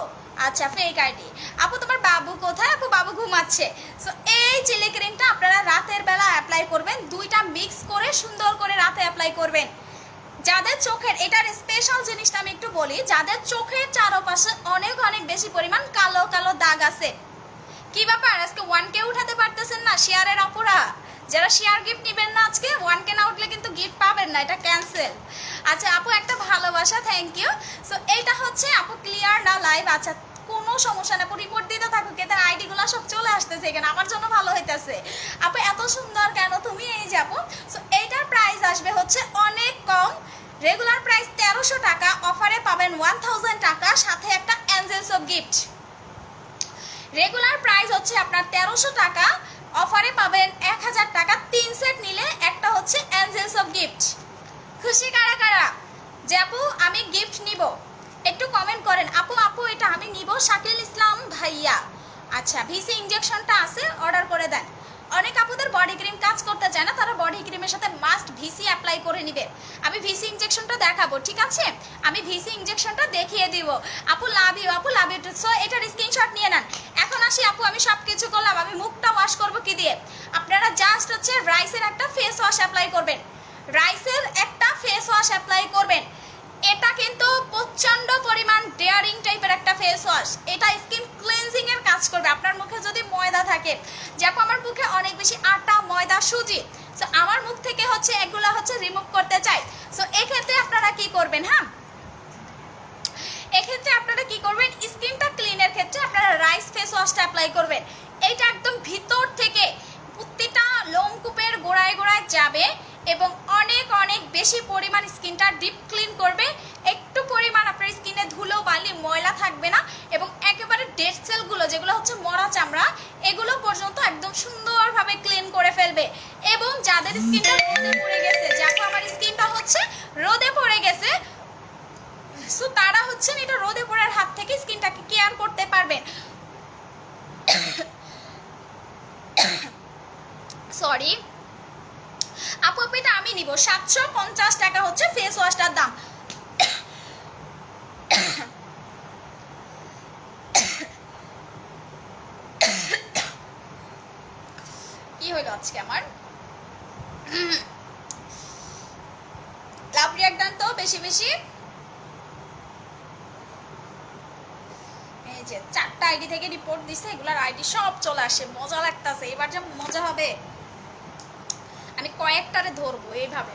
আচ্ছা ফেক আইডি। আপু তোমার বাবু কোথায়? আপু বাবু ঘুমাচ্ছে। সো এই চিলি ক্রিমটা আপনারা রাতের বেলা অ্যাপ্লাই করবেন, দুইটা মিক্স করে সুন্দর করে রাতে অ্যাপ্লাই করবেন। যাদের চোখের, এটার স্পেশাল জিনিসটা আমি একটু বলি, যাদের চোখের চারপাশে অনেক অনেক বেশি পরিমাণ কালো কালো দাগ আছে, কি ব্যাপার আজকে 1K উঠাতে পারতেছেন না শেয়ারের অপরা? যারা শেয়ার গিফট নেবেন না আজকে 1K না উঠলে কিন্তু গিফট পাবেন না, এটা ক্যান্সেল। আচ্ছা আপু একটা ভালোবাসা, থ্যাংক ইউ। সো এইটা হচ্ছে আপু ক্লিয়ার না লাইভ? আচ্ছা কোনো সমস্যা না, রিপোর্ট দিতে থাকুক, এদের আইডিগুলো সব চলে আসতেছে এখানে, আমার জন্য ভালো হইতেছে। আপু এত সুন্দর কেন তুমি? এই যে আপু, সো এইটার প্রাইস আসবে হচ্ছে অনেক কম, রেগুলার প্রাইস 1300 টাকা, অফারে পাবেন 1000 টাকা, সাথে একটা angels of gift. Regular price হচ্ছে আপনার 1300 টাকা, অফারে পাবেন 1000 টাকা, 3 সেট নিলে একটা হচ্ছে অ্যাঞ্জেলস অফ গিফট। খুশি কারা কারা যে আপু আমি গিফট নিব? একটু কমেন্ট করেন। আপু আপু এটা আমি নিব, শাকিল ইসলাম ভাইয়া। আচ্ছা ভিসি ইনজেকশনটা আছে, অর্ডার করে দেন। অনেক আপুদের বডি ক্রিম কাজ করতে চায় না, তারা বডি ক্রিমের সাথে মাস্ট ভিসি অ্যাপ্লাই করে নিবে। আমি ভিসি ইনজেকশনটা দেখাবো, ঠিক আছে? আমি ভিসি ইনজেকশনটা দেখিয়ে দিব। আপু লাভ ইউ, আপু লাভ ইউ। সো এটার স্ক্রিনশট নিয়ে নেন। এখন আসি আপু, আমি সব কিছু করলাম, আমি মুখটা ওয়াশ করবো কি দিয়ে? আপনারা জাস্ট হচ্ছে রাইসের একটা ফেস ওয়াশ অ্যাপ্লাই করবেন, রাইসের একটা ফেস ওয়াশ অ্যাপ্লাই করবেন। এটা কিন্তু প্রচন্ড পরিমাণ ডেয়ারিং টাইপের একটা ফেস ওয়াশ, এটা স্কিন ক্লিনজিং এর কাজ করবে। আপনার মুখে যদি ময়দা থাকে, যেমন আমার মুখে অনেক বেশি আটা ময়দা সুজি, সো আমার মুখ থেকে হচ্ছে এগুলো হচ্ছে রিমুভ করতে চাই। সো এক্ষেত্রে আপনারা কি করবেন? হ্যাঁ এক্ষেত্রে আপনারা কি করবেন, স্কিনটা ক্লিনের ক্ষেত্রে আপনারা রাইস ফেস ওয়াশটা অ্যাপ্লাই করবেন। এইটা একদম ভিতর থেকে প্রতিটা লোমকূপের গোড়ায় গোড়ায় যাবে এবং অনেক অনেক বেশি পরিমাণ স্কিনটা ডিপ ক্লিন করবে। একটু পরিমাণ আপনার স্কিনে ধুলো বালি ময়লা থাকবে না এবং একেবারে ডেড সেলগুলো যেগুলো হচ্ছে মরা চামড়া, এগুলো পর্যন্ত একদম সুন্দরভাবে ক্লিন করে ফেলবে। এবং যাদের স্কিনটা রোদে পড়ে গেছে, যাকে আমার স্কিনটা হচ্ছে রোদে পড়ে গেছে, সো তারা হচ্ছেন এটা রোদে পড়ার হাত থেকে স্কিনটাকে কেয়ার করতে পারবেন। সরি আপু আপু এটা আমি নিব, 750 টাকা হচ্ছে ফেস ওয়াশটার দাম। কি হইলো আজকে আমার? লাভ রিয়াক্ট দেন তো বেশি বেশি। এই যে 4টা আইডি থেকে রিপোর্ট দিছে, এগুলার আইডি সব চলে আসে, মজা লাগতেছে। এবার যে মজা হবে আমি কয়েকটারে ধরবো এইভাবে।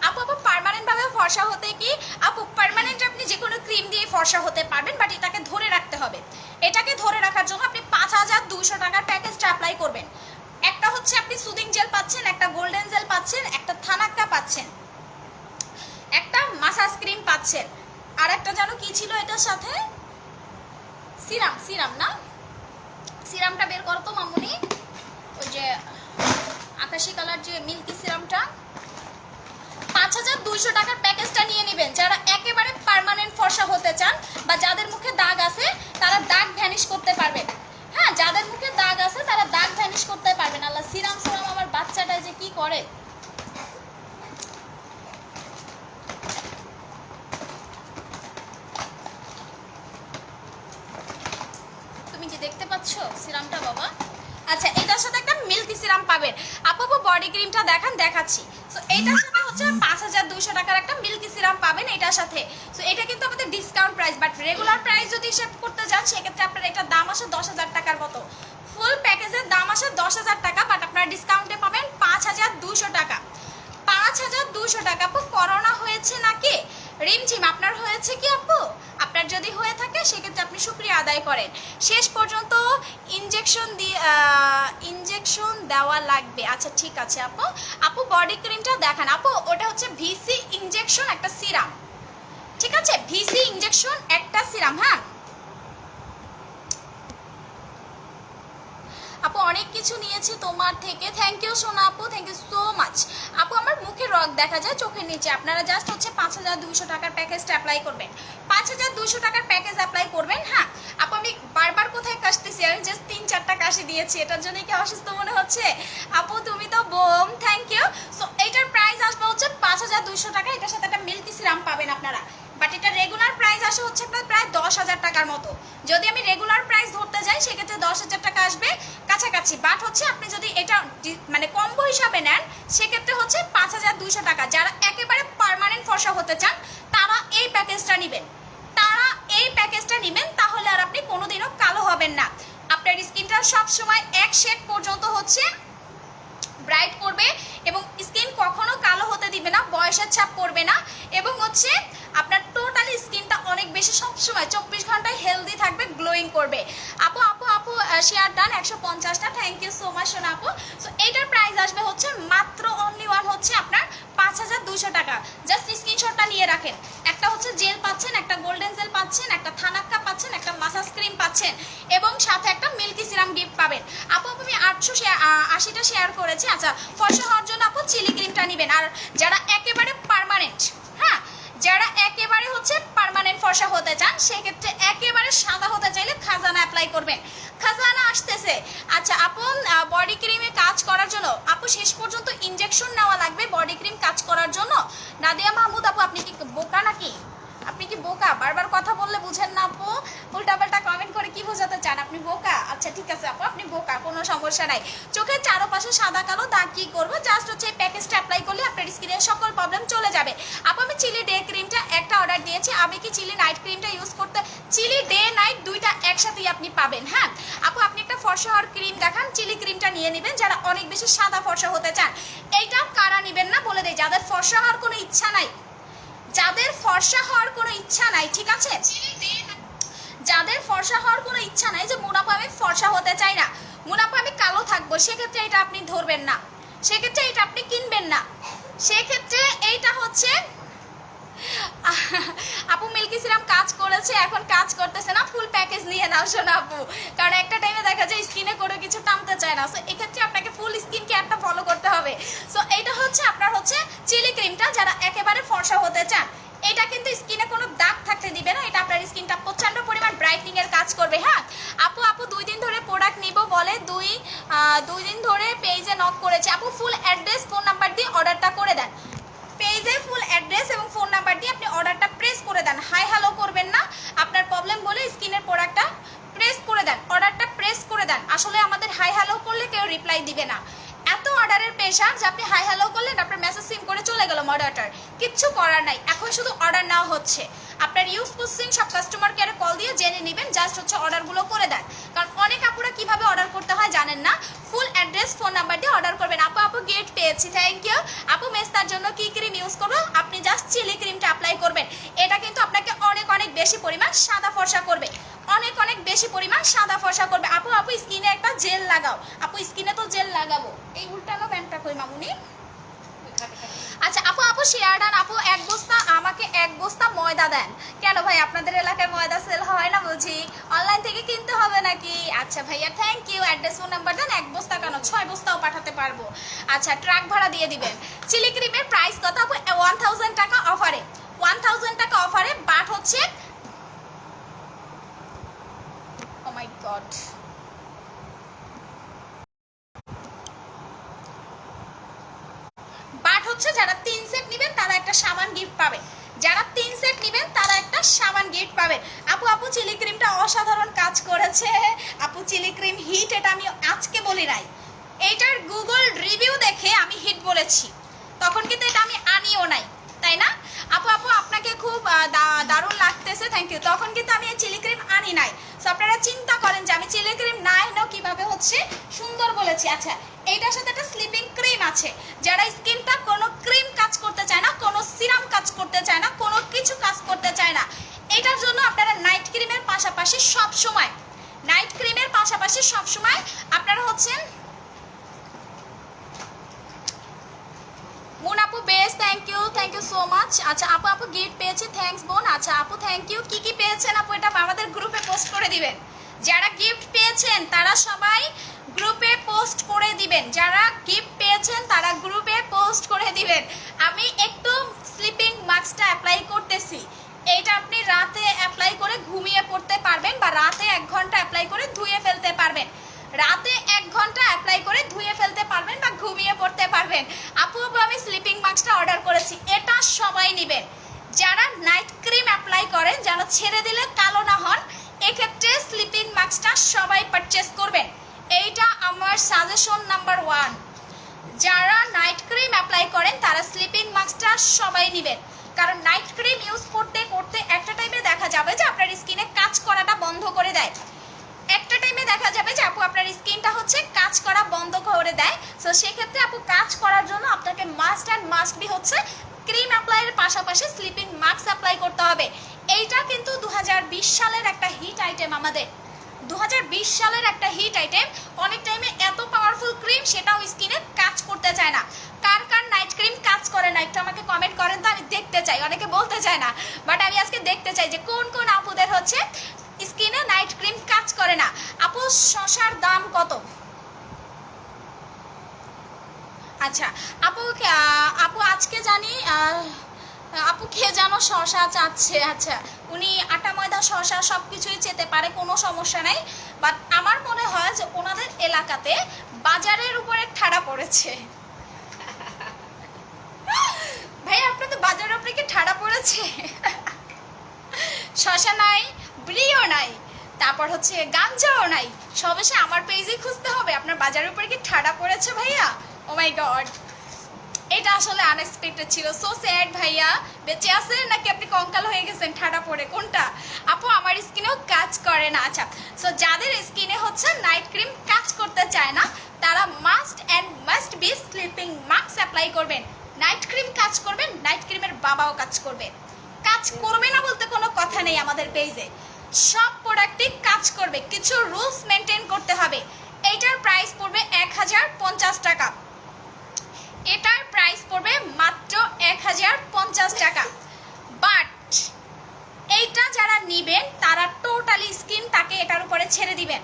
আপু আপু পার্মানেন্ট ভাবে ফর্সা হতে কি? আপু পার্মানেন্ট আপনি যে কোনো ক্রিম দিয়ে ফর্সা হতে পারবেন, বাট এটাকে ধরে রাখতে হবে। এটাকে ধরে রাখার জন্য আপনি 5200 টাকার প্যাকেজটা অ্যাপ্লাই করবেন। একটা হচ্ছে আপনি সুদিং জেল পাচ্ছেন, একটা গোল্ডেন জেল পাচ্ছেন, একটা থানাক্কা পাচ্ছেন, একটা মাসাজ ক্রিম পাচ্ছেন, আর একটা যেন কি ছিল এটার সাথে, সিরাম। সিরাম না, সিরামটা বের করতো মামুনি, ওই যে আকাশি কালার যে মিল্কি সিরামটা, 5200 টাকার প্যাকেজটা নিয়ে নেবেন যারা একেবারে পার্মানেন্ট ফর্সা হতে চান বা যাদের মুখে দাগ আছে তারা দাগ ভ্যানিশ করতে পারবেন। হ্যাঁ, যাদের মুখে দাগ আছে তারা দাগ ভ্যানিশ করতে পারবেন। আল্লাহ সিরাম সিরাম আমার বাচ্চাটা যে কি করে। তুমি কি দেখতে পাচ্ছ সিরামটা বাবা? আচ্ছা, এটার সাথে একটা মিল্কি সিরাম পাবেন। আপু বডি ক্রিমটা দেখান, দেখাচ্ছি। সো এটার সাথে হচ্ছে 5200 টাকার একটা মিল্কি সিরাম পাবেন এটার সাথে। সো এটা কিন্তু আমাদের discount price, but regular price যদি হিসাব করতে যান সেক্ষেত্রে আপনার এটার দাম আসে 10,000 টাকার মতো। ফুল প্যাকেজের দাম আসে 10,000 টাকা, বাট আপনারা ডিসকাউন্টে পাবেন 5200 টাকা। 5200 টাকা। আপু করোনা হয়েছে নাকি? রিমঝিম আপনার হয়েছে কি আপু? আপনার যদি হয়ে থাকে সেক্ষেত্রে আপনি শুকরিয়া আদায় করেন। শেষ পর্যন্ত ইনজেকশন দেওয়া লাগবে। আচ্ছা ঠিক আছে আপু। আপু বডি ক্রিমটা দেখান। আপু ওটা হচ্ছে ভিসি ইনজেকশন একটা সিরাম, ঠিক আছে? ভিসি ইনজেকশন একটা সিরাম। হ্যাঁ আপু অনেক কিছু নিয়েছি তোমার থেকে, থ্যাংক ইউ সোনা আপু, থ্যাংক ইউ সো মাচ। আপু আমার মুখে রগ দেখা যায় চোখের নিচে, আপনারা জাস্ট হচ্ছে 5200 টাকার প্যাকেজটা অ্যাপ্লাই করবেন। 5200 টাকার প্যাকেজ অ্যাপ্লাই করবেন। হ্যাঁ আপু আমি বারবার কোথায় কাশতেছি, আমি জাস্ট 3-4টা কাশি দিয়েছি, এটার জন্য কি অসুস্থ মনে হচ্ছে? আপু তুমি তো বোম, থ্যাংক ইউ। সো এইটার প্রাইস আসবে হচ্ছে 5200 টাকা। এটার সাথে একটা মিল্কি সিরাম পাবেন আপনারা, বাট এটা রেগুলার প্রাইস আসে হচ্ছে আপনার প্রায় 10,000 টাকার মতো। যদি আমি রেগুলার প্রাইস ধরতে যাই সেক্ষেত্রে 10,000 টাকা আসবে কাছাকাছি, বাট হচ্ছে আপনি যদি এটা মানে কম্বো হিসাবে নেন সেক্ষেত্রে হচ্ছে 5200 টাকা। যারা একেবারে পার্মানেন্ট ফর্সা হতে চান তারা এই প্যাকেজটা নেবেন, তাহলে আর আপনি কোনোদিনও কালো হবেন না। আপনার স্কিনটা সবসময় এক শেড পর্যন্ত হচ্ছে ব্রাইট করবে এবং স্কিন কখনো কালো হতে দিবে না, বয়সের ছাপ পড়বে না, এবং হচ্ছে আপনার টোটালি স্কিনটা অনেক বেশি সবসময় 24 ঘন্টায় হেলদি থাকবে, গ্লোয়িং করবে। আপু আপু আপু শেয়ার ডান 150টা, থ্যাংক ইউ সো মাচ সোনা আপু। সো এইটার প্রাইস আসবে হচ্ছে মাত্র অনলি ওয়ান হচ্ছে আপনার 5200 টাকা। জাস্ট স্ক্রিনশটটা নিয়ে রাখেন। একটা হচ্ছে জেল পাচ্ছেন, একটা গোল্ডেন জেল পাচ্ছেন, একটা থানাক্কা পাচ্ছেন, একটা মাসাজ ক্রিম পাচ্ছেন এবং সাথে একটা মিল্কি সিরাম গিফট পাবেন। আপু আমি 880টা শেয়ার করেছি। আচ্ছা ফর্সা হওয়ার জন্য আপু চিলি ক্রিমটা নেবেন। আর যারা একেবারে পার্মানেন্ট, হ্যাঁ যারা একেবারে হচ্ছে পার্মানেন্ট ফর্সা হতে চান সেক্ষেত্রে একেবারে সাদা হতে চাইলে খাজানা অ্যাপ্লাই করবেন, খাজানা আসতেছে। আচ্ছা আপু বডি ক্রিমে কাজ করার জন্য আপু শেষ পর্যন্ত ইনজেকশন নেওয়া লাগবে বডি ক্রিম কাজ করার জন্য। নাদিয়া মাহমুদ আপু আপনি কি বোকা নাকি? আপনি কি বোকা? বারবার কথা বললে বুঝেন না আপু, উল্টাপাল্টা কমেন্ট করে কি বোঝাতে চান? আপনি বোকা? আচ্ছা ঠিক আছে আপু আপনি বোকা, কোনো সমস্যা নাই। চোখের চারপাশে সাদা কালো দাগ কি করবো? জাস্ট হচ্ছে এই প্যাকেজটা অ্যাপ্লাই করলে আপনার স্কিনের সকল প্রবলেম চলে যাবে। আপু আমি চিলি ডে ক্রিমটা একটা অর্ডার দিয়েছি, আমি কি চিলি নাইট ক্রিমটা ইউজ করতে? চিলি ডে নাইট দুইটা একসাথেই আপনি পাবেন। হ্যাঁ আপু আপনি একটা ফর্সা হওয়ার ক্রিম দেখান, চিলি ক্রিমটা নিয়ে নেবেন যারা অনেক বেশি সাদা ফর্সা হতে চান। এইটা কারা নেবেন না বলে দেয়, যাদের ফর্সা হওয়ার কোনো ইচ্ছা নাই, যাদের ফর্সা হওয়ার কোনো ইচ্ছা নাই, ঠিক আছে? যাদের ফর্সা হওয়ার কোনো ইচ্ছা নাই যে মুনাফা আমি ফর্সা হতে চাই না, মুনাফা আমি কালো থাকবো, সেক্ষেত্রে এটা আপনি ধরবেন না, সেক্ষেত্রে এটা আপনি কিনবেন না, সেক্ষেত্রে এইটা হচ্ছে আপু মিল্কি সিরাম কাজ করেছে, এখন কাজ করতেছে না, ফুল প্যাকেজ নিয়ে নাও শোনো আপু, কারণ একটা টাইমে দেখা যায় স্কিনে করে কিছু টানতে চায় না। সো এক্ষেত্রে আপনাকে ফুল স্কিন কেয়ারটা ফলো করতে হবে। সো এইটা হচ্ছে আপনার হচ্ছে চিলি ক্রিমটা যারা একেবারে ফর্সা হতে চান, এটা কিন্তু স্কিনে কোনো দাগ থাকতে দিবে না, এটা আপনার স্কিনটা প্রচন্ড পরিমাণ ব্রাইটনিং এর কাজ করবে। হ্যাঁ আপু 2 দিন ধরে প্রোডাক্ট নিব বলে 2 দিন ধরে পেজে নক করেছে। আপু ফুল অ্যাড্রেস ফোন নাম্বার দিয়ে অর্ডারটা করে দেন, পেজে ফুল অ্যাড্রেস এবং ফোন নাম্বার দিয়ে আপনি অর্ডারটা প্রেস করে দেন। হাই হ্যালো করবেন না, আপনার প্রবলেম বলে স্কিনের প্রোডাক্টটা প্রেস করে দেন, অর্ডারটা প্রেস করে দেন। আসলে আমাদের হাই হ্যালো করলে কেউ রিপ্লাই দিবে না, এত অর্ডারের প্রেশার যে আপনি হাই হ্যালো করলেন আপনার মেসেজ সিম করে চলে গেল অর্ডারটার, কিচ্ছু করার নাই। এখন শুধু অর্ডার নেওয়া হচ্ছে, আপনার ইউজ প্রসেসিং সব কাস্টমার কেয়ারে কল দিয়ে জেনে নেবেন, জাস্ট হচ্ছে অর্ডারগুলো করে দেন। কারণ অনেক আপুরা কিভাবে অর্ডার করতে হয় জানেন না, ফুল অ্যাড্রেস ফোন নাম্বার দিয়ে অর্ডার করবেন। আপু গেট পেয়েছি, থ্যাংক ইউ আপু। মেস্তার জন্য কি ক্রিম ইউজ করবো? আপনি জাস্ট চিলি ক্রিমটা অ্যাপ্লাই করবেন, এটা কিন্তু আপনাকে অনেক বেশি পরিমাণ সাদা ফর্সা করবে, অনেক বেশি পরিমাণ সাদা ফর্সা করবে। আপু স্কিনে একটা জেল লাগাও, আপু স্কিনে তো জেল লাগাবো। এই উল্টানো প্যান্টটা কই মামুনি? আচ্ছা আপু শেয়ার ডান। আপু আমাকে এক বস্তা ময়দা দেন। কেন ভাই আপনাদের এলাকায় ময়দা সেল হয় না বুঝি? অনলাইন থেকে কিনতে হবে নাকি? আচ্ছা ভাইয়া thank you. Address phone number দেন, 1 বস্তা কেন 6 বস্তাও পাঠাতে পারবো। আচ্ছা ট্রাক ভাড়া দিয়ে দিবেন। চিলি ক্রিমের প্রাইস কত আপু? 1000 টাকা অফারে, 1000 টাকা অফারে। বাট হচ্ছে ও মাই গড, বাট হচ্ছে যারা 3 সেট নেবেন তারা একটা সাবান গিফট পাবে, যারা 3 সেট নেবেন তারা একটা সাবান গিফট পাবে। আপু আপু চিলি ক্রিমটা অসাধারণ কাজ করেছে আপু, চিলি ক্রিম হিট, এটা আমি আজকে বলি নাই, এইটার গুগল রিভিউ দেখে আমি হিট বলেছি, তখন কিন্তু এটা আমি আনিও নাই, তাই না আপু? আপু আপনাকে খুব দারুণ লাগতেছে, থ্যাংক ইউ। তখন কিন্তু আমি এই চিলি ক্রিম আনি নাই, সো আপনারা চিন্তা করেন যে আমি চিলি ক্রিম না এনেও কিভাবে হচ্ছে সুন্দর বলেছি। আচ্ছা এইটার সাথে একটা স্লিপিং ক্রিম আছে, যারা স্কিনটা কোনো ক্রিম কাজ করতে চায় না, কোনো সিরাম কাজ করতে চায় না, কোনো কিছু কাজ করতে চায় না, এটার জন্য আপনারা নাইট ক্রিমের পাশাপাশি সব সময়, নাইট ক্রিমের পাশাপাশি সব সময় আপনারা হচ্ছেন মুন আপু বেশ, থ্যাংক ইউ সো মাচ। আচ্ছা আপু আপু গিফট পেয়েছি, থ্যাঙ্কস বোন। আচ্ছা আপু থ্যাংক ইউ। কি কি পেয়েছেন আপু এটা আমাদের গ্রুপে পোস্ট করে দিবেন, যারা গিফট পেয়েছেন তারা সবাই গ্রুপে পোস্ট করে দিবেন, যারা গিফট পেয়েছেন তারা গ্রুপে পোস্ট করে দিবেন। আমি একটু স্লিপিং মাস্কটা অ্যাপ্লাই করতেছি, এইটা আপনি রাতে অ্যাপ্লাই করে ঘুমিয়ে পড়তে পারবেন, বা রাতে 1 ঘন্টা অ্যাপ্লাই করে ধুয়ে ফেলতে পারবেন, রাতে 1 ঘন্টা অ্যাপ্লাই করে ধুয়ে ফেলতে পারবেন বা ঘুমিয়ে পড়তে পারবেন। আপু আপু আমি স্লিপিং মাস্কটা অর্ডার করেছি, এটা সবাই নেবেন, যারা নাইট ক্রিম অ্যাপ্লাই করেন যেন ছেড়ে দিলে কালো না হন, এক্ষেত্রে স্লিপিং মাস্কটা সবাই পারচেস করবেন, এইটা আমার সাজেশন নাম্বার 1। যারা নাইট ক্রিম অ্যাপ্লাই করেন তারা স্লিপিং মাস্কটা সবাই নেবেন, কারণ নাইট ক্রিম ইউজ করতে করতে একটা টাইমে দেখা যাবে যে আপনার স্কিনে কাজ করাটা বন্ধ করে দেয়, একটা টাইমে দেখা যাবে যে আপু আপনার স্কিনটা হচ্ছে কাজ করা বন্ধ করে দেয়। সো সেক্ষেত্রে আপু কাজ করার জন্য আপনাকে মাস্ট অ্যান্ড মাস্ট বি হচ্ছে ক্রিম অ্যাপ্লাইয়ের পাশাপাশি স্লিপিং মাস্ক অ্যাপ্লাই করতে হবে। এইটা কিন্তু 2020 সালের একটা হিট আইটেম, আমাদের 2020 সালের একটা হিট আইটেম। অনেক টাইমে এত পাওয়ারফুল ক্রিম সেটাও স্কিনে কাজ করতে চায় না। কার কার নাইট ক্রিম কাজ করে না একটু আমাকে কমেন্ট করেন তো, আমি দেখতে চাই। অনেকে বলতে চায় না, বাট আমি আজকে দেখতে চাই যে কোন কোন আপুদের হচ্ছে স্কিনে নাইট ক্রিম কাজ করে না। আপু শসার দাম কত? আচ্ছা আপু আপু আজকে জানি আপু খেয়ে জানো শসা চাচ্ছে। আচ্ছা উনি আটা ময়দা শসা সব কিছুই চেতে পারে, কোনো সমস্যা নাই, বাট আমার মনে হয় যে ওনাদের এলাকাতে বাজারের উপরে ঠাড়া পড়েছে। ভাই আপনাদের বাজারের উপরে কি ঠাড়া পড়েছে? শসা নাই, ব্রিও নাই, তারপর হচ্ছে গাঞ্জাও নাই, সবেশে আমার পেজে খুঁজতে হবে আপনার বাজারের উপরে কি ঠাড়া পড়েছে ভাইয়া। ও মাই গড, এটা আসলে আনএক্সপেক্টেড ছিল। সো স্যাড ভাইয়া, বেঁচে আছেন নাকি আপনি কঙ্কাল হয়ে গেছেন ঠাড়া পড়ে? কোনটা? আপু আমার স্কিনেও কাজ করে না। আচ্ছা সো যাদের স্কিনে হচ্ছে নাইট ক্রিম কাজ করতে চায় না তারা must and must be sleeping mask apply করবেন। নাইট ক্রিম কাজ করবেন, নাইট ক্রিমের বাবাও কাজ করবে, কাজ করবে না বলতে কোনো কথা নেই। আমাদের পেজে সব প্রোডাক্টই কাজ করবে, কিছু রুলস মেনটেন করতে হবে। এইটার প্রাইস পড়বে 1050 টাকা, এটার প্রাইস পড়বে মাত্র 1050 টাকা। বাট এইটা যারা নিবেন তারা টোটালি স্কিনটাকে এটার উপরে ছেড়ে দিবেন।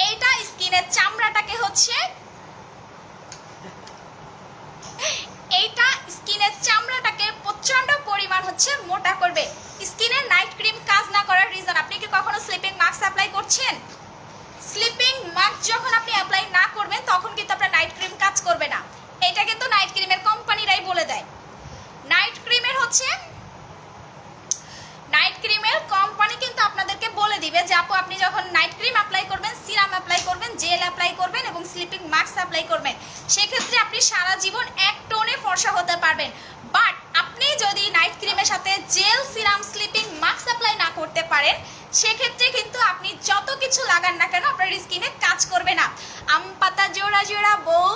এইটা স্কিনের চামড়াটাকে হচ্ছে, এইটা স্কিনের চামড়াটাকে প্রচন্ড পরিমাণ হচ্ছে মোটা করবে। স্কিনে নাইট ক্রিম কাজ না করার রিজন, আপনি কি কখনো স্লিপিং মাস্ক অ্যাপ্লাই করছেন? স্লিপিং মাস্ক যখন আপনি অ্যাপ্লাই না করবেন তখন কিন্তু আপনার নাইট ক্রিম কাজ করবে না। এটা কিন্তু নাইট ক্রিমের কোম্পানিরাই বলে দেয়। নাইট ক্রিমের হচ্ছে, নাইট ক্রিমের কোম্পানি কিন্তু আপনাদেরকে বলে দিবে যে আপু আপনি যখন নাইট ক্রিম অ্যাপ্লাই করবেন, সিরাম অ্যাপ্লাই করবেন, জেল অ্যাপ্লাই করবেন এবং স্লিপিং মাস্ক অ্যাপ্লাই করবেন, সেক্ষেত্রে আপনি সারা জীবন এক টোনে ফর্সা হতে পারবেন। বাট আপনি যদি নাইট ক্রিমের সাথে gel, serum, sleeping mask apply না করতে পারেন সেক্ষেত্রে কিন্তু আপনি যত কিছু লাগান না কেন আপনার স্কিনে কাজ করবে না। আম পাতা জোড়া জোড়া বউ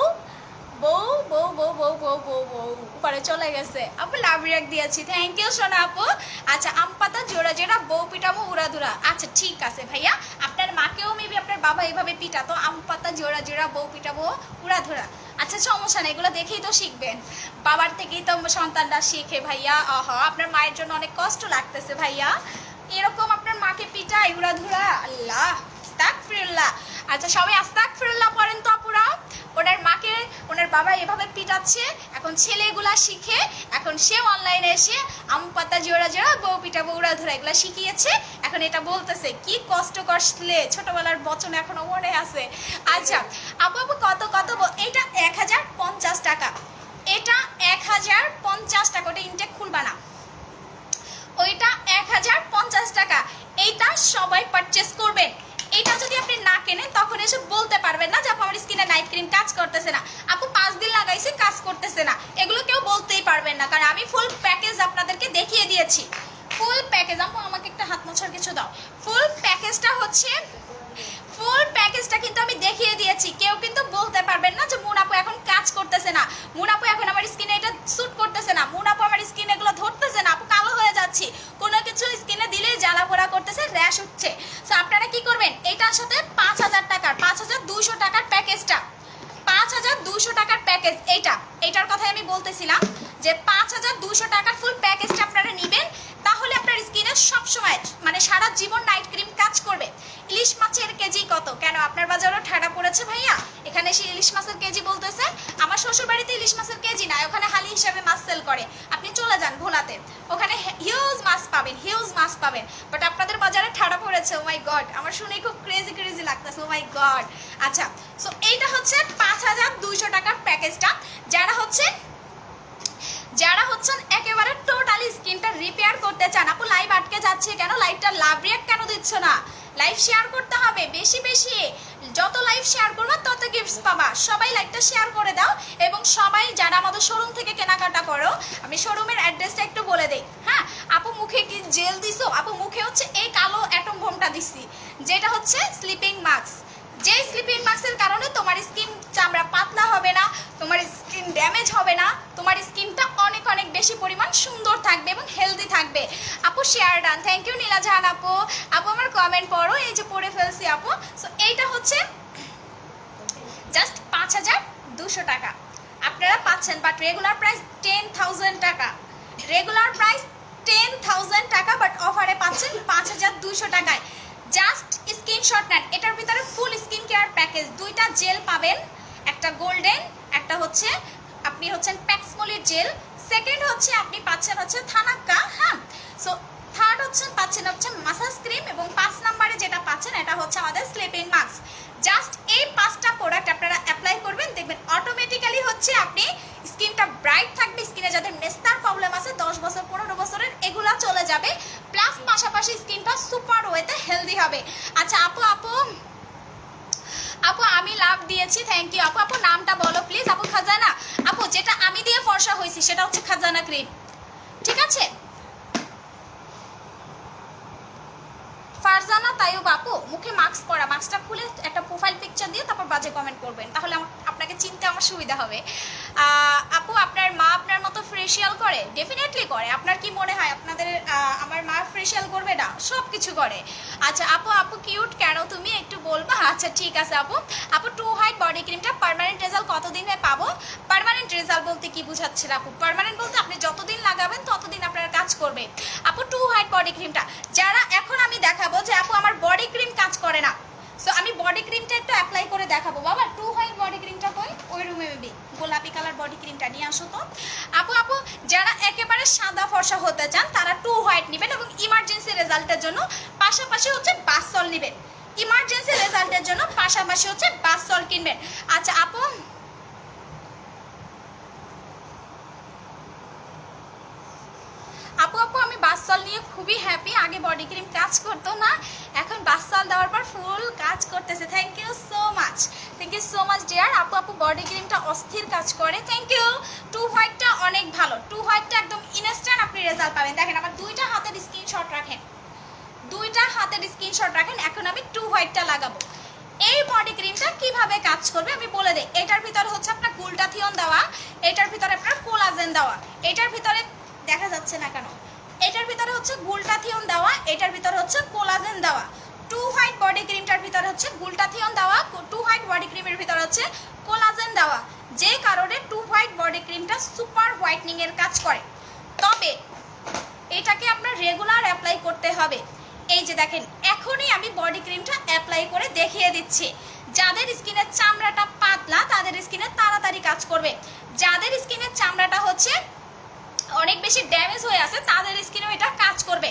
বউ বউ বউ বউ বউ বউ বউ উপরে চলে গেছে। আপু লাভ রিয়াক দিয়েছি, থ্যাংক ইউ সোনা আপু। আচ্ছা আম পাতা জোড়া জোড়া বউ পিটাবো উড়াধুরা। আচ্ছা ঠিক আছে ভাইয়া, আপনার মাকেও মেবি আপনার বাবা এইভাবে পিটাতো, আম পাতা জোড়া জোড়া বউ পিটাবো উড়াধুরা। আচ্ছা সমস্যা নেই, এগুলো দেখেই তো শিখবেন, বাবার থেকেই তো সন্তানরা শিখে ভাইয়া। আপনার মায়ের জন্য অনেক কষ্ট লাগতেছে ভাইয়া, এরকম আপনার মাকে পিটাই উড়াধুরা, আল্লাহ আস্তাগফিরুল্লাহ। আচ্ছা সবাই আস্তাগফিরুল্লাহ পড়েন তো আপুরা। ওনার মাকে ওনার বাবা এভাবে পিটাচ্ছে, এখন ছেলেগুলা শিখে, এখন সে অনলাইনে এসে আম পাতা জোড়া জোড়া বউ পিটা বউরা ধরা এগুলা শিখিয়েছে, এখন এটা বলতেছে। কি কষ্ট করলে, ছোটবেলার বচন এখনো মনে আছে। আচ্ছা আপু আপু কত কত এটা 1050 টাকা, এটা 1050 টাকা, ওটা ইনটেক খুলবা না, ওইটা 1050 টাকা। এইটা সবাই পারচেস করবেন। এটা যদি আপনি না কেনেন তখন এসে বলতে পারবেন না যে আপু আমার স্কিনে নাইট ক্রিম কাজ করতেছে না, আপু 5 দিন লাগাইছি কাজ করতেছে না, এগুলো কেউ বলতেই পারবেন না, কারণ আমি ফুল প্যাকেজ আপনাদেরকে দেখিয়ে দিয়েছি। ফুল প্যাকেজ, আপু আমাকে একটা হাত মোছার কিছু দাও। ফুল প্যাকেজটা হচ্ছে, ফুল প্যাকেজটা কিন্তু আমি দেখিয়ে দিয়েছি, কেউ কিন্তু বলতে পারবেন না যে মুন আপু এখন কাজ করতেছে না, মুন আপু এখন আমার স্কিনে এটা স্যুট করতেছে না, মুন আপু আমার স্কিনে এগুলো ধরতেছে না, আপু কালো হয়ে যাচ্ছি, কোনো কিছু স্কিনে দিলেই জ্বালা পোড়া করতেছে, র্যাশ উঠছে। সো আপনারা কি করবেন, এটার সাথে 5000 টাকার 5200 টাকার প্যাকেজটা, 5200 টাকার প্যাকেজ, এইটার কথাই আমি বলতেছিলাম যে 5200 টাকার ফুল প্যাকেজটা আপনারা নেবেন, তাহলে আপনার স্কিনে সবসময় মানে সারা জীবন নাইট ক্রিম কাজ করবে। ইলিশ মাছের কেজি কত? কেন আপনার বাজারও ঠাডা পড়েছে ভাইয়া? এখানে সে ইলিশ মাছের কেজি বলতেছে। আমার শ্বশুর বাড়িতে ইলিশ মাছের কেজি না, ওখানে হালি হিসাবে মাছ সেল করে, আপনি চলে যান ভোলাতে, ওখানে হিউজ মাছ পাবেন, হিউজ মাছ পাবেন, বাট আপনাদের বাজারে ঠাডা পড়েছে। ও মাই গড, আমার শুনে খুব ক্রেজি ক্রেজি লাগতেছে, ও মাই গড। আচ্ছা সো এইটা হচ্ছে 5200 টাকার প্যাকেজটা। যারা হচ্ছেন একেবারে টোটালি স্কিনটা রিপেয়ার করতে চান, আপু লাইভ আটকে যাচ্ছে কেন, লাইভটা লাভ রিয়াক্ট কেন দিচ্ছ না? লাইভ শেয়ার করতে হবে বেশি বেশি, যত লাইভ শেয়ার করবা তত গিফটস পাবা। সবাই লাইভটা শেয়ার করে দাও, এবং সবাই যারা আমাদের শোরুম থেকে কেনাকাটা করো, আমি শোরুমের অ্যাড্রেসটা একটু বলে দেই। হ্যাঁ আপু মুখে কি জেল দিছো? আপু মুখে হচ্ছে এই কালো অ্যাটম বোমটা দিছি, যেটা হচ্ছে স্লিপিং মাস্ক। যে স্লিপিং মাস্কের কারণে তোমার স্কিন চামড়া পাতলা হবে না, তোমার স্কিন ড্যামেজ হবে না, তোমার স্কিনটা অনেক অনেক বেশি পরিমাণ সুন্দর থাকবে এবং হেলদি থাকবে। আপু শেয়ার ডান, থ্যাংক ইউ নীলা জাহান আপু। আপু আমার কমেন্ট পড়ো, এই যে পড়ে ফেলছি আপু। সো এইটা হচ্ছে জাস্ট 5200 টাকা আপনারা পাচ্ছেন, বাট রেগুলার প্রাইস 10,000 টাকা, রেগুলার প্রাইস 10,000 টাকা, বাট অফারে পাচ্ছেন 5200 টাকায়। জাস্ট স্ক্রিনশট নেন। এটার ভিতরে ফুল স্কিন কেয়ার প্যাকেজ, দুইটা জেল পাবেন, একটা গোল্ডেন, একটা হচ্ছে আপনি হচ্ছেন প্যাক্সমোলির জেল, সেকেন্ড হচ্ছে আপনি পাচ্ছেন হচ্ছে থানাক্কা। হ্যাঁ সো থার্ড পাচ্ছেন হচ্ছে মাসাজ ক্রিম, এবং 5 নম্বরে যেটা পাচ্ছেন এটা হচ্ছে আমাদের স্লিপিং মাস্ক। জাস্ট এই 5টা প্রোডাক্ট আপনারা অ্যাপ্লাই করবেন, দেখবেন অটোমেটিক্যালি হচ্ছে আপনি স্কিনটা ব্রাইট থাকবে, স্কিনে যাদের মেস্তার প্রবলেম আছে 10 বছর 15 বছরের এগুলা চলে যাবে, প্লাস পাশাপাশি স্কিনটা সুপার ওয়েতে হেলদি হবে। আচ্ছা আপু আমি লাভ দিয়েছি, থ্যাংক ইউ আপু। আপু নামটা বলো প্লিজ। আপু খাজানা আপু, যেটা আমি দিয়ে ফর্সা হয়েছি সেটা হচ্ছে খাজানা ক্রিম, ঠিক আছে? ফারজানা তাইও বাপু মুখে মাস্ক পরা, মাস্কটা খুলে একটা প্রোফাইল পিকচার দিয়ে তারপর বাজে কমেন্ট করবেন, তাহলে আপনাকে চিনতে আমার সুবিধা হবে। আপু আপনার মা আপনার মতো ফেশিয়াল করে? ডেফিনেটলি করে। আপনার কি মনে হয় আপনাদের আমার মা ফেশিয়াল করবে না? সব কিছু করে। আচ্ছা আপু কিউট কেন তুমি একটু বলবা? আচ্ছা ঠিক আছে আপু 2 হোয়াইট বডি ক্রিমটা পার্মানেন্ট রেজাল্ট কতদিনে পাবো? পার্মানেন্ট রেজাল্ট বলতে কি বুঝাচ্ছেন আপু? পার্মানেন্ট বলতে আপনি যতদিন লাগাবেন ততদিন আপনার কাজ করবে। আপু 2 হোয়াইট বডি ক্রিমটা যারা, এখন আমি দেখাবো যে আপু আমার বডি ক্রিম কাজ করে না, সো আমি বডি ক্রিমটা একটু অ্যাপ্লাই করে দেখাবো। বাবা 2 হোয়াইট বডি ক্রিমটা কই? ওই রুমে মেবি গোলাপি কালার বডি ক্রিমটা নিয়ে আসো তো। আপু যারা একেবারে সাদা ফর্সা হতে চান তারা 2 হোয়াইট নেবেন, এবং ইমার্জেন্সি রেজাল্টের জন্য পাশাপাশি হচ্ছে বাস সল নেবেন, ইমার্জেন্সি রেজাল্টের জন্য পাশাপাশি হচ্ছে বাস সল কিনবেন। আচ্ছা আপু আমি বাসল নিয়ে খুবই হ্যাপি। আগে বডি ক্রিম কাজ করতো না, এখন বাসল দেওয়ার পর ফুল কাজ করতেছে। Thank you so much dear. আপু বডি ক্রিমটা অস্থির কাজ করে, থ্যাংক ইউ। 2 হোয়াইটটা অনেক ভালো, 2 হোয়াইটটা একদম ইনস্ট্যান্ট আপনি রেজাল্ট পাবেন। দেখেন আমার দুইটা হাতের স্ক্রিনশট রাখেন, এখন আমি 2 হোয়াইটটা লাগাবো। এই বডি ক্রিমটা কিভাবে কাজ করবে আমি বলে দিই। এটার ভিতরে হচ্ছে আপনার গ্লুটাথিয়ন দেওয়া, এটার ভিতরে আপনার কোলাজেন দেওয়া, এটার ভিতরে দেখা যাচ্ছে না কেন, এটার ভিতরে হচ্ছে গ্লুটাথিয়ন দেওয়া, এটার ভিতরে হচ্ছে কোলাজেন দেওয়া। 2 হোয়াইট বডি ক্রিমটার ভিতরে হচ্ছে গ্লুটাথিয়ন দেওয়া, 2 হোয়াইট বডি ক্রিমের ভিতরে হচ্ছে কোলাজেন দেওয়া, যে কারণে 2 হোয়াইট বডি ক্রিমটা সুপার হোয়াইটনিং এর কাজ করে। তবে এটাকে আপনার রেগুলার অ্যাপ্লাই করতে হবে। এই যে দেখেন এখনই আমি বডি ক্রিমটা অ্যাপ্লাই করে দেখিয়ে দিচ্ছি, যাদের স্কিনের চামড়াটা পাতলা তাদের স্কিনে তাড়াতাড়ি কাজ করবে, যাদের স্কিনের চামড়াটা হচ্ছে অনেক বেশি ড্যামেজ হয়ে আছে তাদের স্কিনেও এটা কাজ করবে।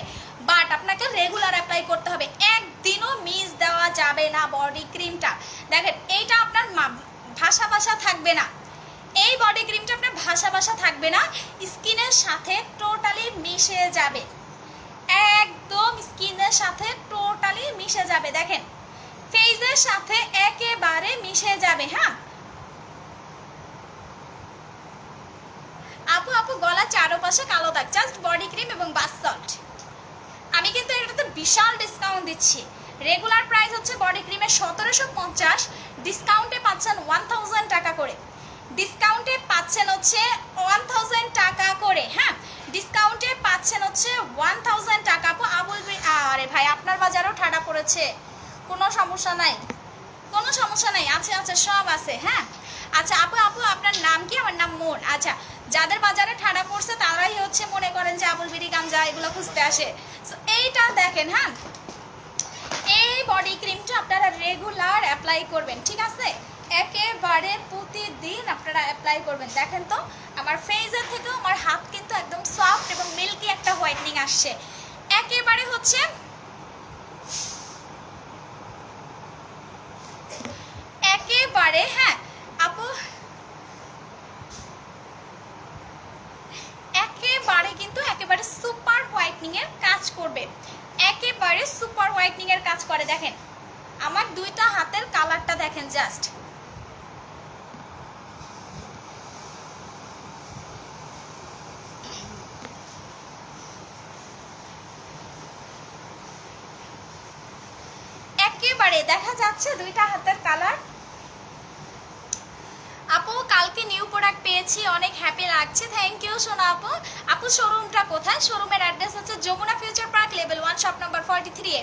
বাট আপনাকে রেগুলার অ্যাপ্লাই করতে হবে, একদিনও মিস দেওয়া যাবে না বডি ক্রিমটা। দেখেন এইটা আপনার ভাসা ভাসা থাকবে না, এই বডি ক্রিমটা আপনার ভাসা ভাসা থাকবে না, স্কিনের সাথে টোটালি মিশে যাবে, একদম স্কিনের সাথে টোটালি মিশে যাবে। দেখেন ফেসের সাথে একেবারে মিশে যাবে। হ্যাঁ আপু আপু গলা চারপাশে কালো দাগ, জাস্ট বডি ক্রিম এবং বাথ সল্ট। আমি কিন্তু এটাতে বিশাল ডিসকাউন্ট দিচ্ছি, রেগুলার প্রাইস হচ্ছে বডি ক্রিমের 1750, ডিসকাউন্টে পাচ্ছেন 1000 টাকা করে, ডিসকাউন্টে পাচ্ছেন হচ্ছে 1000 টাকা করে। হ্যাঁ ডিসকাউন্টে পাচ্ছেন হচ্ছে 1000 টাকা। আপু আবুল, আরে ভাই আপনার বাজারেও ঠাডা পড়েছে, কোনো সমস্যা নাই, কোনো সমস্যা নাই, আছে আছে সব আছে। হ্যাঁ আচ্ছা আপু আপু আপনার নাম কি? আমার নাম মন। আচ্ছা যাদের বাজারে ঠাডা পড়ছে তারাই হচ্ছে মনে করেন যে আবুল বিড়ি গাঞ্জা এগুলো খুঁজতে আসে। এইটা দেখেন, হ্যাঁ এই বডি ক্রিমটা আপনারা রেগুলার অ্যাপ্লাই করবেন, ঠিক আছে? একেবারে প্রতিদিন আপনারা অ্যাপ্লাই করবেন। দেখেন তো আমার ফেসের থেকেও আমার হাত কিন্তু একদম সফট এবং মিল্কি একটা হোয়াইটনিং আসছে, একেবারে হচ্ছে একেবারে। হ্যাঁ আপু একেবারে কিন্তু একেবারে সুপার হোয়াইটনিং এর কাজ করবে, একেবারে সুপার হোয়াইটনিং এর কাজ করে। দেখেন আমার দুইটা হাতের কালারটা দেখেন, জাস্ট একেবারে দেখা যাচ্ছে দুইটা হাতের কালার। আপু কালকে নিউ প্রোডাক্ট পেয়েছি, অনেক হ্যাপি লাগছে, থ্যাংক ইউ সোনা আপু। আপু শোরুমটা কোথায়? শোরুমের অ্যাড্রেস হচ্ছে Jamuna future park level 1 shop number 43 এ।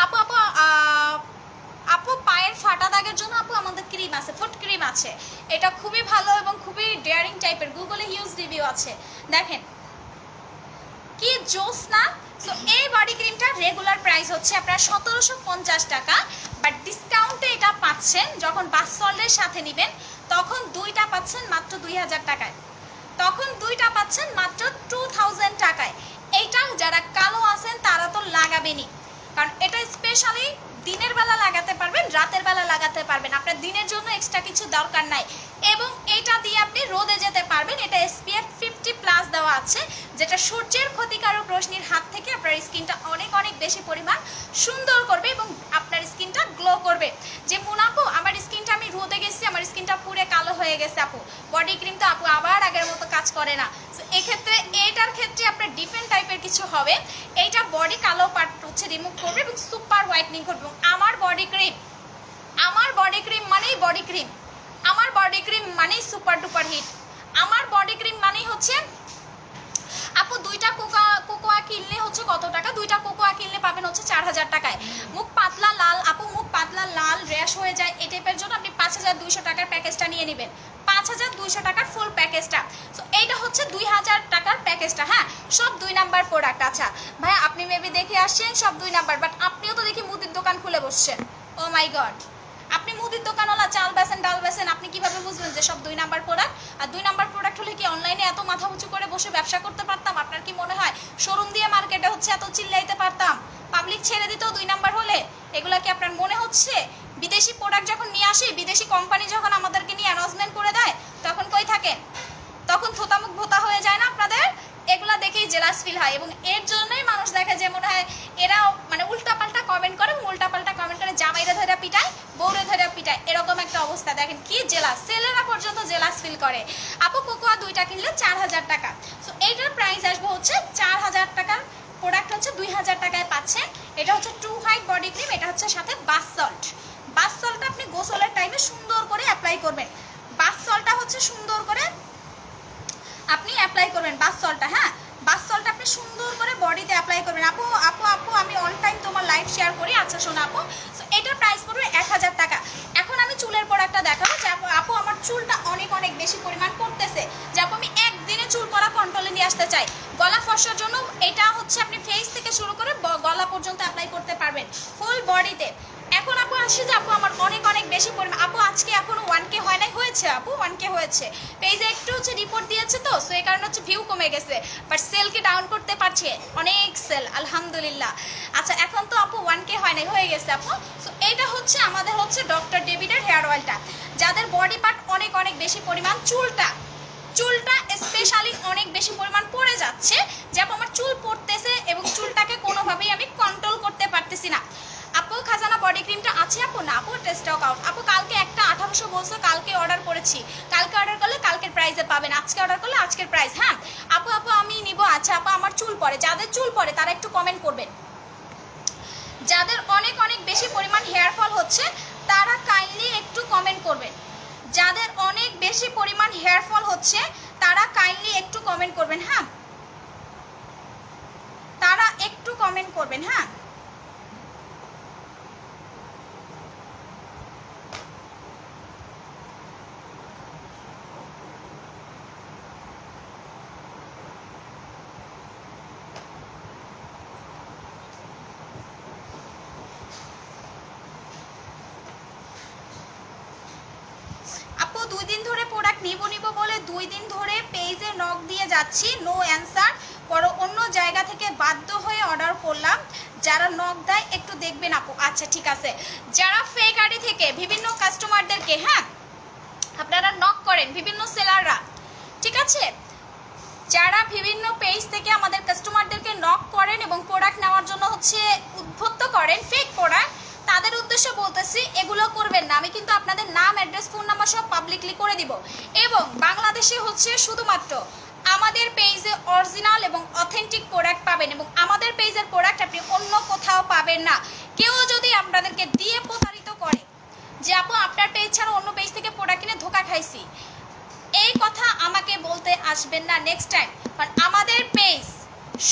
আপু আপু আপু পায়ের ফাটা দাগের জন্য আপু আমাদের ক্রিম আছে, ফুট ক্রিম আছে, এটা খুবই ভালো এবং খুবই ডেয়ারিং টাইপের, গুগলে হিউজ রিভিউ আছে। দেখেন কি জোস না। সো এই বডি ক্রিমটার রেগুলার প্রাইস হচ্ছে আপনার 1750 টাকা, বাট ডিসকাউন্টে এটা পাচ্ছেন যখন বাথ সল্টের সাথে নেবেন তখন দুইটা পাচ্ছেন মাত্র 2000 টাকায়, তখন দুইটা পাচ্ছেন মাত্র 2000 টাকায়। এইটা যারা কালো আছেন তারা তো লাগাবেনই, কারণ এটা স্পেশালি দিনের বেলা লাগাতে পারবেন, রাতের বেলা লাগাতে পারবেন, আপনার দিনের জন্য এক্সট্রা কিছু দরকার নাই। এবং এটা দিয়ে আপনি রোদে যেতে পারবেন, এটা SPF 50+ দেওয়া আছে, যেটা সূর্যের ক্ষতিকারক রশ্মির হাত থেকে আপনার স্কিনটা অনেক অনেক বেশি পরিমাণ সুন্দর করবে এবং আপনার স্কিনটা গ্লো করবে। যে মুনাপু আমার স্কিনটা আমি রোদে গেছি, আমার স্কিনটা পুরো কালো হয়ে গেছে আপু, বডি ক্রিম তো আপু আবার আগের মতো কাজ করে না। এক্ষেত্রে এইটার ক্ষেত্রে আপনার ডিফারেন্ট টাইপের কিছু হবে, এইটা বডি কালো পার্ট হচ্ছে রিমুভ করবে এবং সুপার হোয়াইটনিং করবে। আমার বডি ক্রিম মানেই বডি ক্রিম, আমার বডি ক্রিম মানেই সুপার ডুপার হিট, আমার বডি ক্রিম মানেই হচ্ছে আপু দুইটা কোকোয়া কিনলে হচ্ছে কত টাকা? দুইটা কোকোয়া কিনলে পাবেন হচ্ছে 4000 টাকায়। মুখ পাতলা লাল আপু, মুখ পাতলা লাল র্যাশ হয়ে যায় এই টাইপের জন্য আপনি 5200 টাকার প্যাকেজটা নিয়ে নেবেন, 5200 টাকার ফুল প্যাকেজটা। সো এইটা হচ্ছে 2000 টাকার প্যাকেজটা। হ্যাঁ সব 2 নাম্বার প্রোডাক্ট। আচ্ছা ভাই আপনি মেবি দেখে আসছেন সব 2 নাম্বার, বাট আপনিও তো দেখি মুদির দোকান খুলে বসছেন। ও মাই গড, আপনি মুদির দোকানওয়ালা, চাল বেচেন ডাল বেচেন, আপনি কিভাবে বুঝবেন যে সব 2 নাম্বার প্রোডাক্ট? আর 2 নাম্বার প্রোডাক্ট হলে কি অনলাইনে এত মাথা উঁচু করে বসে ব্যবসা করতে পারতাম? আপনার কি মনে হয় শোরুম দিয়ে মার্কেটে হচ্ছে এত চিল্লাইতে পারতাম? পাবলিক ছেড়ে দিত 2 নাম্বার হলে? এগুলা কি আপনার মনে হচ্ছে? বিদেশি প্রোডাক্ট যখন নিয়ে আসি, বিদেশি কোম্পানি যখন আমাদেরকে নিয়ে অ্যানাউন্সমেন্ট করে দেয় তখন কই থাকে? তখন থোতামুখ ভোতা হয়ে যায় না আপনাদের? এগুলা দেখেই জেলাস ফিল হয় এবং এর জন্যই মানুষ দেখে যে মনে হয় এরাও মানে উল্টাপাল্টা কমেন্ট করে, উল্টাপাল্টা কমেন্ট করে জামাইরা ধরে পিটায়, বউরে ধরে পিটায়, এরকম একটা অবস্থা। দেখেন কি জেলাস, ছেলেরা পর্যন্ত জেলাস ফিল করে। আপু কোকোয়া 2টা কিনলে 4000 টাকা। সো এইটার প্রাইস আসবে হচ্ছে 4000 টাকার প্রোডাক্ট হচ্ছে 2000 টাকায় পাচ্ছেন। এটা হচ্ছে টু হোয়াইট বডি ক্রিম, এটা হচ্ছে সাথে বাথ সল্ট। বাথ সল্টটা আপনি গোসলের টাইমে সুন্দর করে অ্যাপ্লাই করবেন, বাথ সল্টটা হচ্ছে সুন্দর করে আপনি অ্যাপ্লাই করবেন বাথ সল্টটা। হ্যাঁ বাথ সল্টটা আপনি সুন্দর করে বডিতে অ্যাপ্লাই করবেন। আপু আপু আপু আমি অল টাইম তোমার লাইভ শেয়ার করি। আচ্ছা শোনো আপু, সো এটার প্রাইস পড়বে 1000 টাকা। এখন আমি চুলের প্রোডাক্টটা দেখাবো যে আপু আমার চুলটা অনেক অনেক বেশি পরিমাণ পড়তেছে, যে আপু আমি একদিনে চুল পড়া কন্ট্রোলে নিয়ে আসতে চাই। গলা ফসার জন্য এটা হচ্ছে আপনি ফেস থেকে শুরু করে গলা পর্যন্ত অ্যাপ্লাই করতে পারবেন ফুল বডিতে। এখন আপু আসে যে আপু আমার অনেক অনেক বেশি পরিমাণ, আপু আজকে এখনো 1K হয় নাই, হয়েছে আপু 1K হয়েছে, পেজে একটু হচ্ছে রিপোর্ট দিয়েছে তো, সো এই কারণে হচ্ছে ভিউ কমে গেছে, বাট সেলকে ডাউন করতে পারছে, অনেক সেল আলহামদুলিল্লাহ। আচ্ছা এখন তো আপু 1K হয় নাই, হয়ে গেছে আপু। সো এইটা হচ্ছে আমাদের হচ্ছে ডক্টর ডেভিডের হেয়ার অয়েলটা, যাদের বডি পার্ট অনেক অনেক বেশি পরিমাণ, চুলটা স্পেশালি অনেক বেশি পরিমাণ পড়ে যাচ্ছে, যে আপু আমার চুল পড়তেছে এবং চুলটাকে কোনোভাবেই আমি কন্ট্রোল করতে পারতেছি না। আপু খাজানা বডি ক্রিমটা আছে আপু? না আপু, টেস্টক আউট আপু। কালকে একটা 1800 বলছে, কালকে অর্ডার করেছি, কালকে অর্ডার করলে কালকের প্রাইসে পাবেন, আজকে অর্ডার করলে আজকের প্রাইস। হ্যাঁ আপু, আমি নিব। আচ্ছা আপু আমার চুল পড়ে, যাদের চুল পড়ে তারা একটু কমেন্ট করবেন, যাদের অনেক অনেক বেশি পরিমাণ হেয়ার ফল হচ্ছে তারা কাইন্ডলি একটু কমেন্ট করবেন, যাদের অনেক বেশি পরিমাণ হেয়ার ফল হচ্ছে তারা কাইন্ডলি একটু কমেন্ট করবেন। হ্যাঁ তারা একটু কমেন্ট করবেন। হ্যাঁ আপু 2 দিন ধরে প্রোডাক্ট নিব বলে 2 দিন ধরে পেজে নক দিয়ে যাচ্ছি, নো অ্যান্সার, পরে অন্য জায়গা থেকে বাধ্য হয়ে অর্ডার করলাম, যারা নক দেয় একটু দেখবেন আপু। আচ্ছা ঠিক আছে, যারা ফেক আইডি থেকে বিভিন্ন কাস্টমারদেরকে, হ্যাঁ আপনারা নক করেন, বিভিন্ন সেলাররা, ঠিক আছে, যারা বিভিন্ন পেজ থেকে আমাদের কাস্টমারদেরকে নক করেন এবং প্রোডাক্ট নেওয়ার জন্য হচ্ছে উদ্বুদ্ধ করেন ফেক প্রোডাক্ট, তাদের উদ্দেশ্যে বলতেছি এগুলো করবেন না। আমি কিন্তু আপনাদের নাম, অ্যাড্রেস, ফোন নাম্বার সব পাবলিকলি করে দিব, এবং বাংলাদেশে হচ্ছে শুধুমাত্র আমাদের পেজে অরিজিনাল এবং অথেন্টিক প্রোডাক্ট পাবেন, এবং আমাদের পেজের প্রোডাক্ট আপনি অন্য কোথাও পাবেন না। কেউ যদি আপনাদেরকে দিয়ে প্রতারিত করে যে আপু আপনার পেজ ছাড়া অন্য পেজ থেকে প্রোডাক্ট কিনে ধোকা খাইছি, এই কথা আমাকে বলতে আসবেন না নেক্সট টাইম, কারণ আমাদের পেজ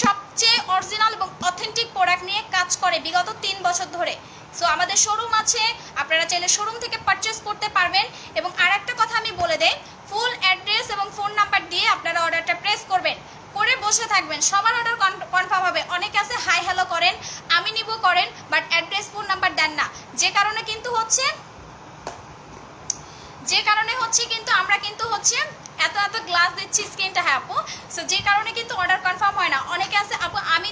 সবচেয়ে অরিজিনাল এবং অথেন্টিক প্রোডাক্ট নিয়ে কাজ করে বিগত 3 বছর ধরে। সো আমাদের শোরুম আছে, আপনারা চাইলে শোরুম থেকে পারচেস করতে পারবেন। এবং আর একটা কথা আমি বলে দেই, ফুল অ্যাড্রেস এবং ফোন নাম্বার দিয়ে আপনারা অর্ডারটা প্রেস করবেন, করে বসে থাকবেন, সবার অর্ডার কনফার্ম হবে। অনেকে আছে হাই হ্যালো করেন, আমি নিব করেন, বাট অ্যাড্রেস ফোন নাম্বার দেন না, যে কারণে হচ্ছে কিন্তু আমরা কিন্তু হচ্ছে এত এত গ্লাস দিচ্ছি স্ক্রিনটা। হ্যাঁ আপু, সো যে কারণে কিন্তু অর্ডার কনফার্ম হয় না। অনেকে আছে আপু আমি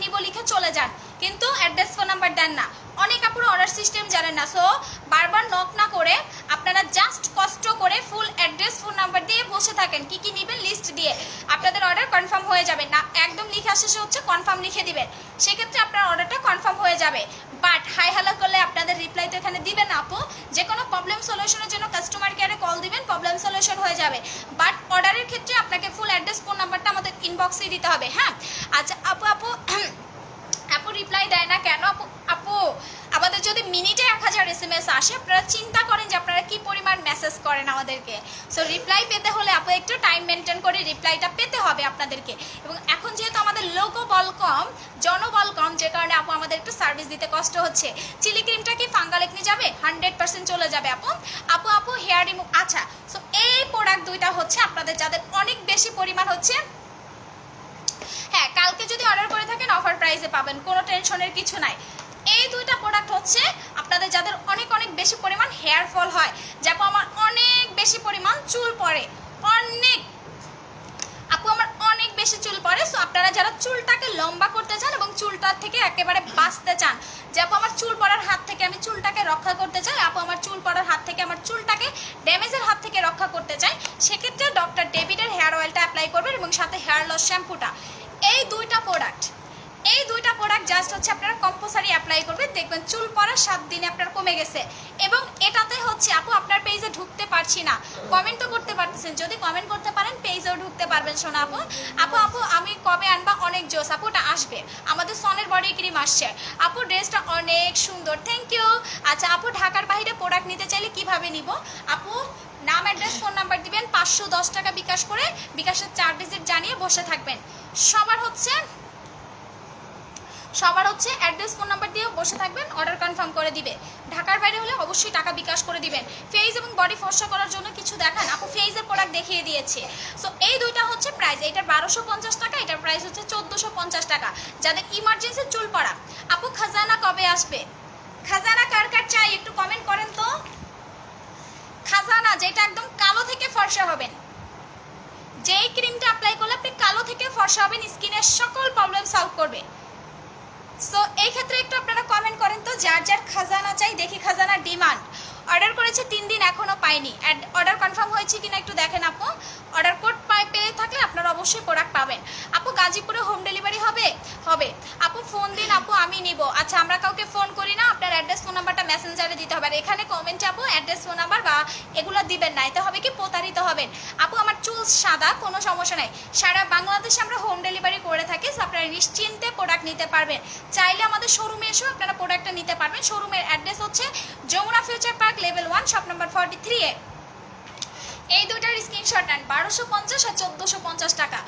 নিব লিখে চলে যান, কিন্তু অ্যাড্রেস ফোন নাম্বার দেন না। অনেক আপুর অর্ডার সিস্টেম জানেন না, সো বারবার নক না করে আপনারা জাস্ট কষ্ট করে ফুল অ্যাড্রেস ফোন নাম্বার দিয়ে বসে থাকেন, কি কি নেবেন লিস্ট দিয়ে, আপনাদের অর্ডার কনফার্ম হয়ে যাবে। না একদম লিখে শেষে হচ্ছে কনফার্ম লিখে দিবেন, সেক্ষেত্রে আপনার অর্ডারটা কনফার্ম হয়ে যাবে। বাট হাই হ্যালো করলে আপনাদের রিপ্লাই তো এখানে দিবেন না আপু, যে কোনো প্রবলেম সলিউশনের জন্য কাস্টমার কেয়ারে কল দিবেন, প্রবলেম সলিউশন হয়ে যাবে। বাট অর্ডারের ক্ষেত্রে আপনাকে ফুল অ্যাড্রেস ফোন নাম্বারটা আমাদের ইনবক্সেই দিতে হবে। হ্যাঁ আচ্ছা আপু রিপ্লাই দেয় না কেন? আপু আমাদের যদি মিনিটে 1000 SMS আসে, আপনারা চিন্তা করেন যে আপনারা কি পরিমাণ মেসেজ করেন আমাদেরকে। সো রিপ্লাই পেতে হলে আপু একটু টাইম মেনটেন করে রিপ্লাইটা পেতে হবে আপনাদেরকে। এবং এখন যেহেতু আমাদের লোকবল কম, জনবল কম, যে কারণে আপু আমাদের একটু সার্ভিস দিতে কষ্ট হচ্ছে। চিলি ক্রিমটা কি ফাঙ্গাল একনি যাবে? 100% চলে যাবে আপু হেয়ার রিমুভ। আচ্ছা, সো এই প্রোডাক্ট দুইটা হচ্ছে আপনাদের যাদের অনেক বেশি পরিমাণ হচ্ছে, হ্যাঁ কালকে যদি অর্ডার করে থাকেন অফার প্রাইসে পাবেন, কোনো টেনশনের কিছু নাই। এই দুইটা প্রোডাক্ট হচ্ছে আপনাদের যাদের অনেক অনেক বেশি পরিমাণ হেয়ার ফল হয়, যাপু আমার অনেক বেশি পরিমাণ চুল পড়ে, আমার অনেক বেশি চুল পড়ে। সো আপনারা যারা চুলটাকে লম্বা করতে চান এবং চুলটার থেকে একেবারে বাঁচতে চান, যে আপু আমার চুল পড়ার হাত থেকে আমি চুলটাকে রক্ষা করতে চাই, আপু আমার চুল পড়ার হাত থেকে আমার চুলটাকে ড্যামেজের হাত থেকে রক্ষা করতে চাই, সেক্ষেত্রে ডক্টর ডেভিডের হেয়ার অয়েলটা অ্যাপ্লাই করবেন এবং সাথে হেয়ার লস শ্যাম্পুটা। এই দুইটা প্রোডাক্ট জাস্ট হচ্ছে আপনারা কম্পালসারি অ্যাপ্লাই করবেন, দেখবেন চুল পড়া 7 দিনে আপনার কমে গেছে। এবং এটাতে হচ্ছে আপু আপনার পেজে ঢুকতে পারছি না, কমেন্ট তো করতে পারতেছেন, যদি কমেন্ট করতে পারেন পেজেও ঢুকতে পারবেন। শোনা আপু আমি কবে আনবা? অনেক জোস আপু, ওটা আসবে, আমাদের সনের বডি ক্রিম আসছে আপু, ড্রেসটা অনেক সুন্দর, থ্যাংক ইউ। আচ্ছা আপু ঢাকার বাইরে প্রোডাক্ট নিতে চাইলে কিভাবে নিব? আপু নাম, অ্যাড্রেস, ফোন নাম্বার দিবেন, 510 টাকা বিকাশ করে, বিকাশের 4 ডিজিট জানিয়ে বসে থাকবেন। সবার হচ্ছে অ্যাড্রেস ফোন নাম্বার দিয়ে বসে থাকবেন, অর্ডার কনফার্ম করে দিবে। ঢাকার বাইরে হলে অবশ্যই টাকা বিকাশ করে দিবেন। ফেস এবং বডি ফর্সা করার জন্য কিছু দেখান আপু, ফেসের প্রোডাক্ট দেখিয়ে দিয়েছে। সো এই দুইটা হচ্ছে প্রাইস, এটার 1250 টাকা, এটার প্রাইস হচ্ছে 1450 টাকা। যাদের ইমার্জেন্সি চুল পড়া, আপু খাজানা কবে আসবে? খাজানা কার কার চাই একটু কমেন্ট করেন তো। খাজানা যেটা একদম কালো থেকে ফর্সা হবেন, যেই ক্রিমটা অ্যাপ্লাই করলে আপনি কালো থেকে ফর্সা হবেন, স্কিনের সকল প্রবলেম সলভ করবে। সো এই ক্ষেত্রে একটু আপনারা কমেন্ট করেন তো যার যার খাজানা চাই, দেখি খাজানার ডিমান্ড। অর্ডার করেছে 3 দিন এখনো পাইনি, অর্ডার কনফার্ম হয়েছে কিনা একটু দেখেন আপু। অর্ডার কোড পেয়ে থাকলে আপনারা অবশ্যই প্রোডাক্ট পাবেন। আপু গাজীপুরে হোম ডেলিভারি হবে? হবে। আপু ফোন দিন আপু, আমি নিব। আচ্ছা আমরা কাউকে ফোন করি না, আপনার অ্যাড্রেস ফোন নাম্বারটা মেসেঞ্জারে দিতে হবে। আর এখানে কমেন্টে আপু অ্যাড্রেস ফোন নাম্বার বা এগুলো দিবেন না, এতে হবে কি প্রতারিত হবেন। আপু আমার চুল সাদা, কোনো সমস্যা নাই, সারা বাংলাদেশে আমরা হোম ডেলিভারি করে থাকি। সো আপনারা নিশ্চিন্তে প্রোডাক্ট নিতে পারবেন। চাইলে আমাদের শোরুমে এসেও আপনারা প্রোডাক্টটা নিতে পারবেন। শোরুমের অ্যাড্রেস হচ্ছে Jamuna future park level 1 shop number 43 এ। এই দুইটার স্ক্রিনশট নেন, 1250 আর 1450 টাকা।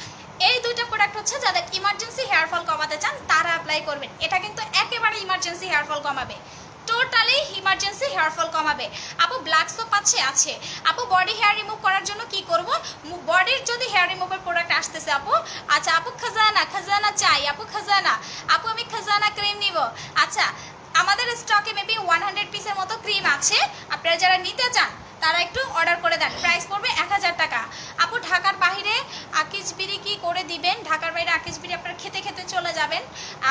এই দুইটা প্রোডাক্ট হচ্ছে যাদের ইমার্জেন্সি হেয়ার ফল কমাতে চান তারা অ্যাপ্লাই করবেন। এটা কিন্তু একেবারে ইমার্জেন্সি হেয়ার ফল কমাবে, টোটালি ইমার্জেন্সি হেয়ার ফল কমাবে। আপু ব্ল্যাক সোপ আছে? আপু বডি হেয়ার রিমুভ করার জন্য কি করব? বডির যদি হেয়ার রিমুভার প্রোডাক্ট আসতেছে আপু, আচ্ছা আপু খাজানা চাই, আপু খাজানা, আপু আমি খাজানা ক্রিম নিব। আচ্ছা আমাদের স্টকে মেবি 100 পিসের মতো ক্রিম আছে, আপনারা যারা নিতে চান তারা একটু অর্ডার করে দেন। প্রাইস পড়বে 1000 টাকা। আপু ঢাকার বাইরে আকিজবিরি কি করে দিবেন? ঢাকার বাইরে আকিজবিরি আপনারা খেতে খেতে চলে যাবেন,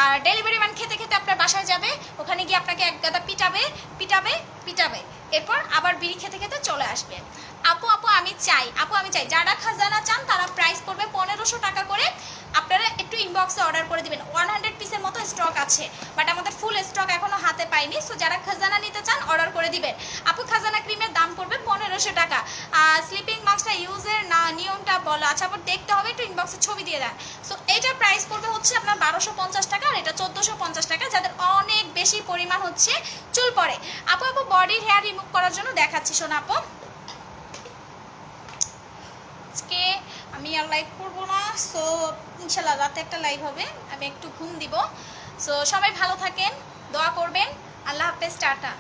আর ডেলিভারি ম্যান খেতে খেতে আপনার বাসায় যাবে, ওখানে গিয়ে আপনাকে এক গাদা পিটাবে, এরপর আবার বিড়ি খেতে খেতে চলে আসবে। আপু আমি চাই, যারা খাজানা চান তারা প্রাইস পড়বে 1500 টাকা করে। আপনারা একটু ইনবক্সে অর্ডার করে দিবেন। 100 পিসের মতো স্টক আছে, বাট আমাদের ফুল স্টক এখনো হাতে পাইনি। সো যারা খাজানা নিতে চান অর্ডার করে দিবেন। আপু খাজানা ক্রিমের দাম পড়বে 1500 টাকা। স্লিপিং মাস্কটা ইউজের না নিয়মটা বলো। আচ্ছা আবার দেখতে হবে, একটু ইনবক্সে ছবি দিয়ে দেন। সো এইটার প্রাইস পড়বে হচ্ছে আপনার 1250 টাকা, আর এটা 1450 টাকা যাদের অনেক বেশি পরিমাণ হচ্ছে চুল পড়ে। আপু বডির হেয়ার রিমুভ করার জন্য দেখাচ্ছি। শোনো আপু, আজকে আমি আর লাইভ করবো না, সো ইনশাল্লাহ রাতে একটা লাইভ হবে, আমি একটু ঘুম দিব। সো সবাই ভালো থাকেন, দোয়া করবেন। আল্লাহ হাফেজ, টাটা।